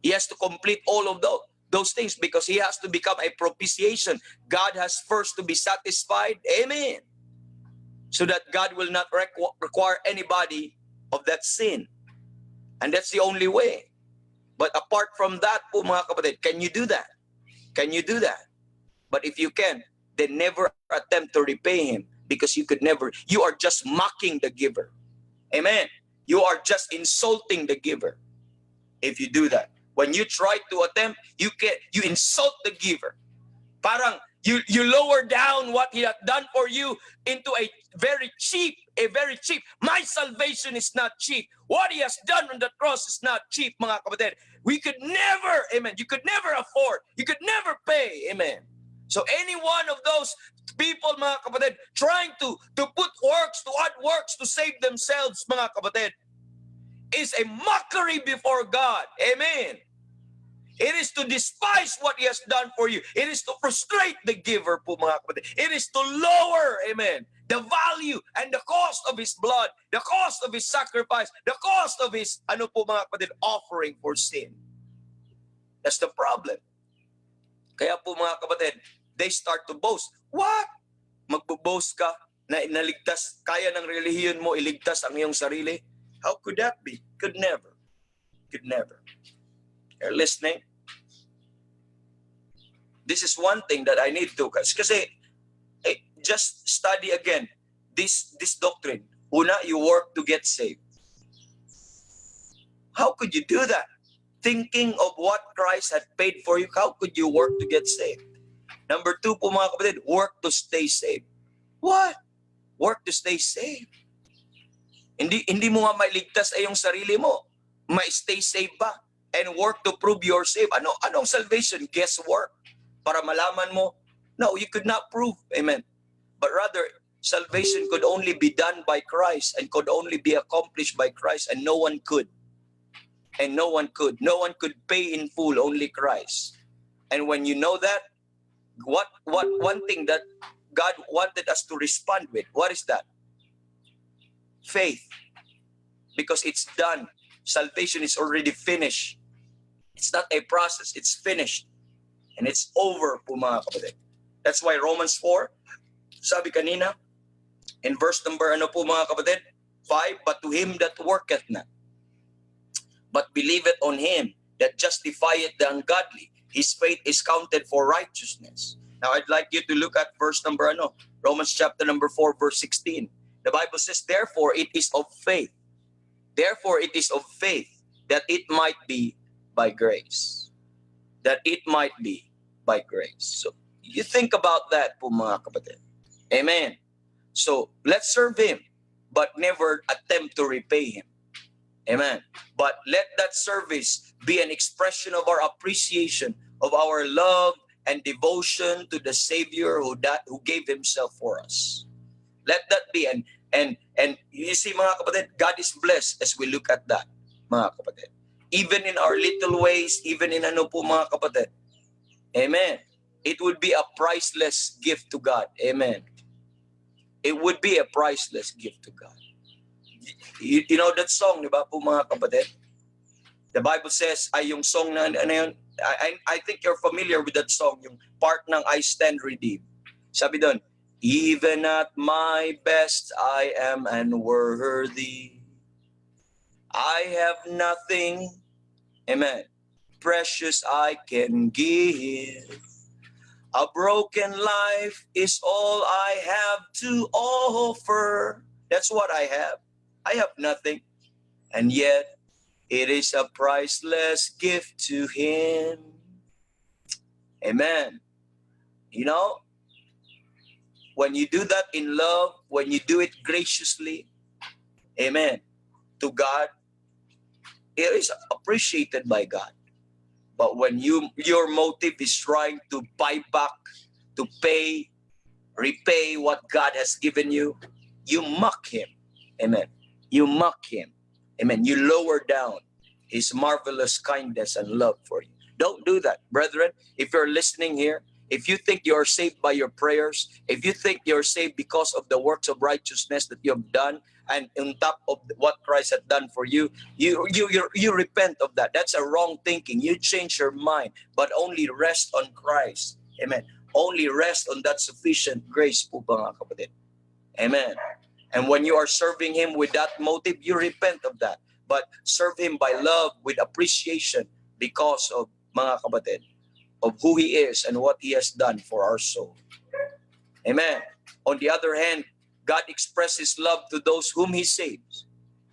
Speaker 3: He has to complete all of those things because He has to become a propitiation. God has first to be satisfied, amen, so that God will not require anybody of that sin. And that's the only way. But apart from that po mga kapatid, can you do that? Can you do that? But if you can, then never attempt to repay Him because you could never. You are just mocking the giver. Amen. You are just insulting the giver if you do that. When you try to attempt, you insult the giver. Parang you lower down what He has done for you into a very cheap. My salvation is not cheap. What He has done on the cross is not cheap, mga kapatid. We could never, amen, you could never afford, you could never pay, amen. So any one of those people, mga kapatid, trying to put works, to add works to save themselves, mga kapatid, is a mockery before God. Amen. It is to despise what He has done for you. It is to frustrate the giver po, mga kapatid. It is to lower, amen, the value and the cost of His blood, the cost of His sacrifice, the cost of His, ano po mga kapatid, offering for sin. That's the problem. Kaya po mga kapatid, they start to boast. What? Magbo-boast ka na naligtas, kaya ng relihiyon mo iligtas ang iyong sarili? How could that be? Could never. Could never. You're listening? This is one thing that I need to, kasi just study again this doctrine. Una, you work to get saved. How could you do that? Thinking of what Christ had paid for you, how could you work to get saved? Number 2 po mga kapatid, work to stay saved. What? Work to stay saved. Hindi mo nga mailigtas ay yung sarili mo. Ma-stay safe ba? And work to prove you're saved. Anong salvation? Guesswork. Para malaman mo, no, you could not prove. Amen. But rather, salvation could only be done by Christ and could only be accomplished by Christ, and no one could. And no one could. No one could pay in full, only Christ. And when you know that, what one thing that God wanted us to respond with, what is that? Faith. Because it's done. Salvation is already finished. It's not a process, it's finished. And it's over po mga kapatid. That's why Romans 4, sabi kanina, in verse number mga kapatid, 5, but to him that worketh not, but believeth on him that justifieth the ungodly, his faith is counted for righteousness. Now I'd like you to look at verse number Romans chapter number 4, verse 16. The Bible says, therefore it is of faith. Therefore it is of faith that it might be by grace. That it might be by grace. So you think about that po mga kapatid. Amen. So let's serve Him, but never attempt to repay Him. Amen. But let that service be an expression of our appreciation of our love and devotion to the Savior who gave Himself for us. Let that be. And you see mga kapatid, God is blessed as we look at that, mga kapatid. Even in our little ways, even in po mga kapatid. Amen. It would be a priceless gift to God. Amen. It would be a priceless gift to God. You know that song, di ba po mga kapatid? The Bible says, yung song na yun, I think you're familiar with that song, yung part ng I Stand Redeemed. Sabi doon, even at my best, I am unworthy. I have nothing, amen, precious I can give. A broken life is all I have to offer. That's what I have. I have nothing. And yet, it is a priceless gift to Him. Amen. You know, when you do that in love, when you do it graciously, amen, to God, it is appreciated by God. But when your motive is trying to buy back, to repay what God has given you, you mock Him. Amen. You mock Him. Amen. You lower down His marvelous kindness and love for you. Don't do that, brethren. If you're listening here, if you think you're saved by your prayers, if you think you're saved because of the works of righteousness that you have done, and on top of what Christ had done for you, you repent of that. That's a wrong thinking. You change your mind, but only rest on Christ. Amen. Only rest on that sufficient grace po mga kapatid. Amen. And when you are serving Him with that motive, you repent of that. But serve Him by love, with appreciation, because of mga kapatid, of who He is and what He has done for our soul. Amen. On the other hand, God expresses love to those whom He saves.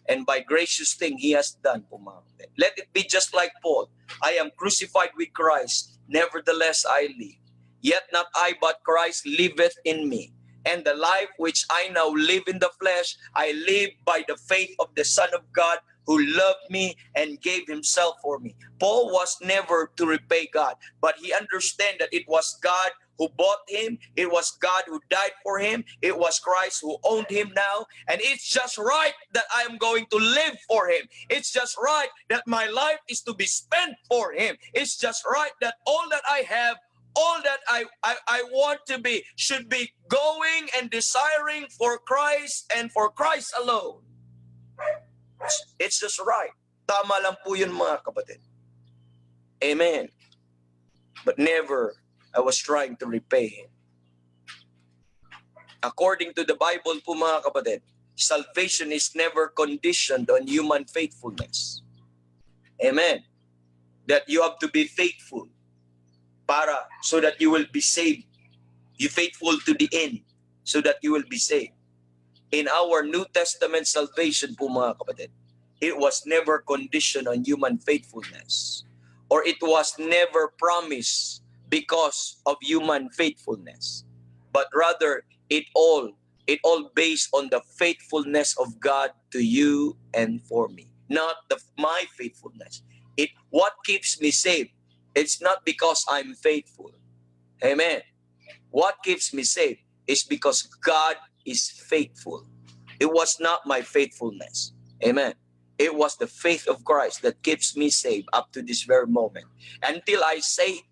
Speaker 3: And by gracious thing He has done po mga kapatid. Let it be just like Paul. I am crucified with Christ, nevertheless I live. Yet not I, but Christ liveth in me. And the life which I now live in the flesh, I live by the faith of the Son of God who loved me and gave himself for me. Paul was never to repay God, but he understood that it was God who bought him. It was God who died for him. It was Christ who owned him now. And it's just right that I am going to live for him. It's just right that my life is to be spent for him. It's just right that all that I have, all that I want to be, should be going and desiring for Christ and for Christ alone. It's just right. Tama lang po yun, mga kapatid. Amen. But never I was trying to repay him. According to the Bible po, mga kapatid, salvation is never conditioned on human faithfulness. Amen. That you have to be faithful so that you will be saved. You faithful to the end so that you will be saved. In our New Testament salvation po, mga kapatid, it was never conditioned on human faithfulness, or it was never promised because of human faithfulness, but rather it all based on the faithfulness of God to you and for me, not my faithfulness. What keeps me saved? It's not because I'm faithful. Amen. What keeps me saved is because God is faithful. It was not my faithfulness. Amen. It was the faith of Christ that keeps me saved up to this very moment. Until I see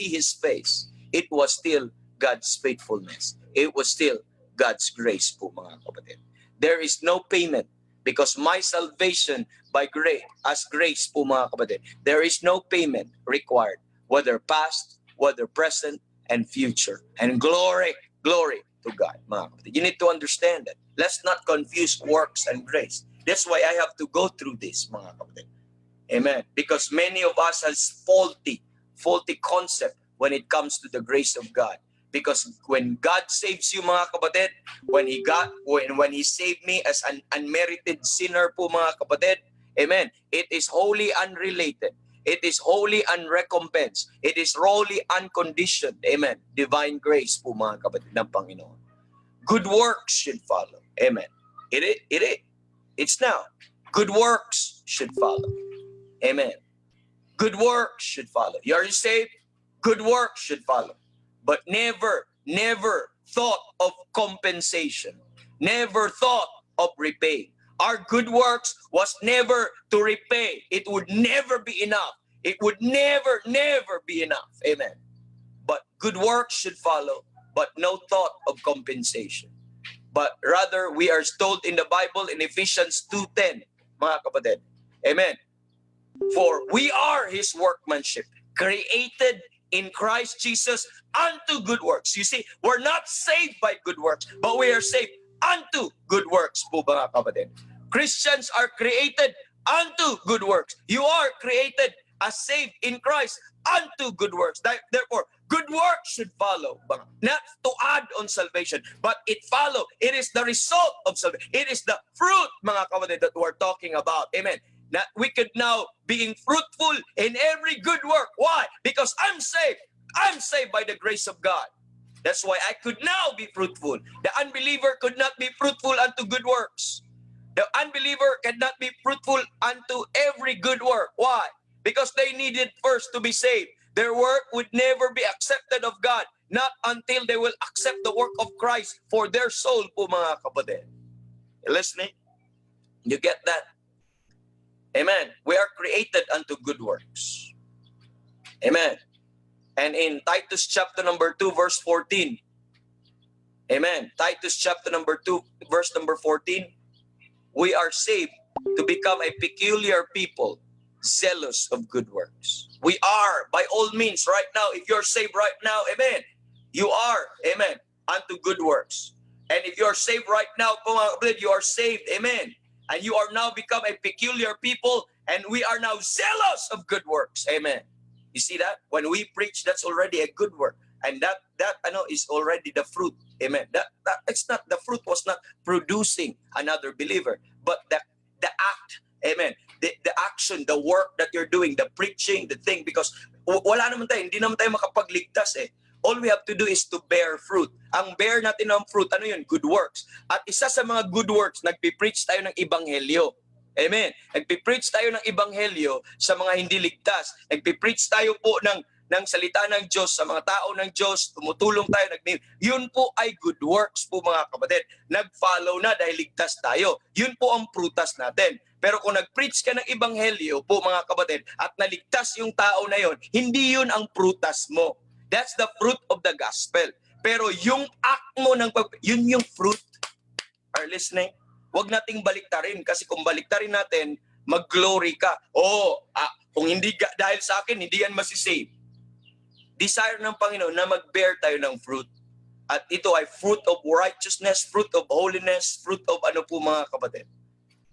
Speaker 3: his face, it was still God's faithfulness. It was still God's grace po, mga kapatid. There is no payment because my salvation by grace, as grace po, mga kapatid, there is no payment required, whether past, whether present, and future. And glory to God, mga kapatid. You need to understand that. Let's not confuse works and grace. That's why I have to go through this, mga kapatid. Amen. Because many of us has faulty concept when it comes to the grace of God. Because when God saves you, mga kapatid, when He saved me as an unmerited sinner po, mga kapatid, amen, it is wholly unrelated. It is wholly unrecompensed. It is wholly unconditioned. Amen. Divine grace po, mga kapatid ng Panginoon. Good works should follow. Amen. It's now. Good works should follow. Amen. Good works should follow. You are saved, good works should follow. But never thought of compensation. Never thought of repaying. Our good works was never to repay. It would never be enough. It would never be enough. Amen. But good works should follow, but no thought of compensation. But rather, we are told in the Bible in Ephesians 2:10, mga kapatid. Amen. For we are His workmanship, created in Christ Jesus unto good works. You see, we're not saved by good works, but we are saved unto good works po, mga kapatid. Christians are created unto good works. You are created as saved in Christ unto good works. Therefore, good works should follow. Not to add on salvation, but it follow. It is the result of salvation. It is the fruit, mga kapatid, that we're talking about. Amen. That we could now being fruitful in every good work. Why? Because I'm saved. I'm saved by the grace of God. That's why I could now be fruitful. The unbeliever could not be fruitful unto good works. The unbeliever cannot be fruitful unto every good work. Why? Because they needed first to be saved. Their work would never be accepted of God, not until they will accept the work of Christ for their soul po, mga kapatid. You listening? You get that? Amen. We are created unto good works. Amen. And in Titus chapter number 2, verse 14. Amen. Titus chapter number 2, verse number 14. We are saved to become a peculiar people, zealous of good works. We are, by all means, right now, if you're saved right now, amen, you are, amen, unto good works. And if you're saved right now, you are saved, amen. And you are now become a peculiar people, and we are now zealous of good works, amen. You see that? When we preach, that's already a good work. And that I know is already the fruit, amen. That it's not, the fruit was not producing another believer, but the act, amen. The action, the work that you're doing, the preaching, the thing, because wala naman tayo, hindi naman tayo makapagligtas eh. All we have to do is to bear fruit. Ang bear natin ng fruit, ano yun? Good works. At isa sa mga good works, nagpipreach tayo ng ebanghelyo. Amen. Nagpipreach tayo ng ebanghelyo sa mga hindi ligtas. Nagpipreach tayo po ng salita ng Diyos sa mga tao ng Diyos. Tumutulong tayo. Yun po ay good works po mga kapatid. Nag-follow na dahil ligtas tayo. Yun po ang prutas natin. Pero kung nag-preach ka ng ebanghelyo po mga kapatid at naligtas yung tao na yun, hindi yun ang prutas mo. That's the fruit of the gospel. Pero yung act mo yun yung fruit. Are listening? Huwag nating baliktarin kasi kung baliktarin natin, mag-glory ka. Kung hindi dahil sa akin, hindi yan masisave. Desire ng Panginoon na mag-bear tayo ng fruit. At ito ay fruit of righteousness, fruit of holiness, fruit of ano po mga kapatid.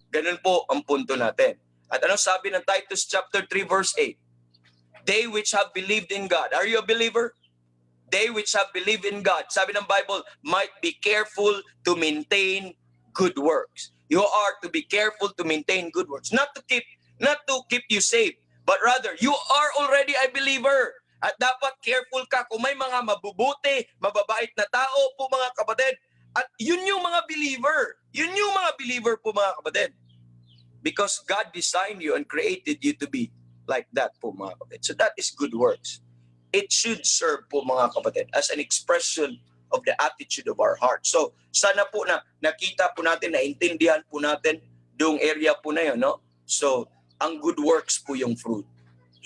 Speaker 3: Ganun po ang punto natin. At ano sabi ng Titus chapter 3 verse 8? They which have believed in God. Are you a believer? They which have believed in God. Sabi ng Bible, might be careful to maintain good works. You are to be careful to maintain good works. Not to keep you safe, but rather you are already a believer. At dapat careful ka kung may mga mabubuti, mababait na tao po mga kapatid. At yun yung mga believer. Yun yung mga believer po mga kapatid. Because God designed you and created you to be like that po mga kapatid. So that is good works. It should serve po mga kapatid as an expression of the attitude of our heart. So sana po na nakita po natin, naintindihan po natin yung area po na yun. No? So ang good works po yung fruit.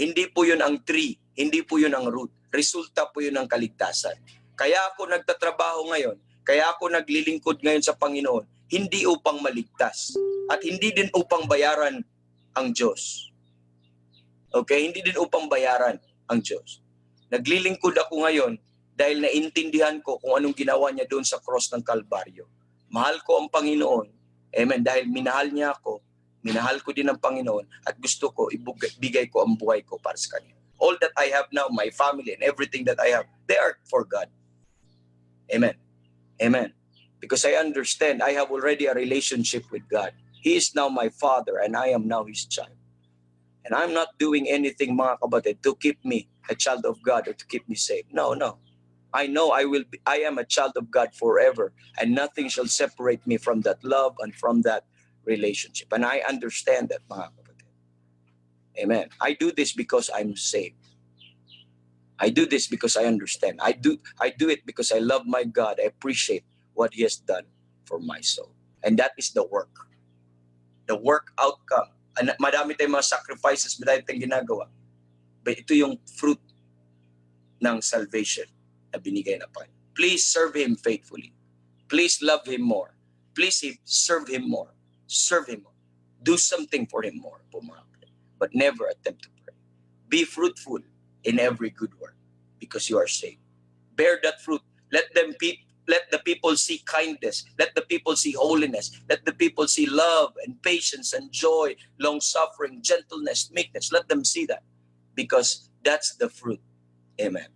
Speaker 3: Hindi po yun ang tree. Hindi po yun ang root. Resulta po yun ng kaligtasan. Kaya ako nagtatrabaho ngayon. Kaya ako naglilingkod ngayon sa Panginoon. Hindi upang maligtas. At hindi din upang bayaran ang Diyos. Okay? Hindi din upang bayaran ang Diyos. Naglilingkod ako ngayon dahil naintindihan ko kung anong ginawa niya doon sa cross ng Kalbaryo. Mahal ko ang Panginoon. Amen. Dahil minahal niya ako, minahal ko din ang Panginoon at gusto ko ibigay ko ang buhay ko para sa Kanya. All that I have now, my family and everything that I have, they are for God. Amen. Amen. Because I understand I have already a relationship with God. He is now my Father and I am now His child. And I'm not doing anything, mga kapatid, to keep me a child of God or to keep me safe. No, no. I know I am a child of God forever and nothing shall separate me from that love and from that relationship. And I understand that, mga kapatid. Amen. I do this because I'm saved. I do this because I understand. I do it because I love my God. I appreciate what He has done for my soul. And that is the work. The work outcome. Madami tayong mga sacrifices, madami tayong ginagawa. But ito yung fruit ng salvation na binigay na Panginoon. Please serve Him faithfully. Please love Him more. Please serve Him more. Serve Him more. Do something for Him more. But never attempt to pray. Be fruitful in every good work because you are saved. Bear that fruit. Let the people see kindness. Let the people see holiness. Let the people see love and patience and joy, long-suffering, gentleness, meekness. Let them see that because that's the fruit. Amen.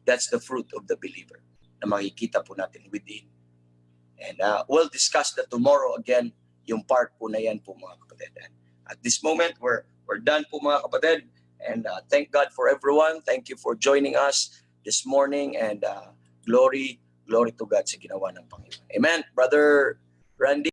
Speaker 3: That's the fruit of the believer na makikita po natin within. And we'll discuss that tomorrow again, yung part po na yan po mga kapatid. And at this moment, we're done po mga kapatid. And thank God for everyone. Thank you for joining us this morning. And glory to God sa ginawa ng Panginoon. Amen. Brother Randy.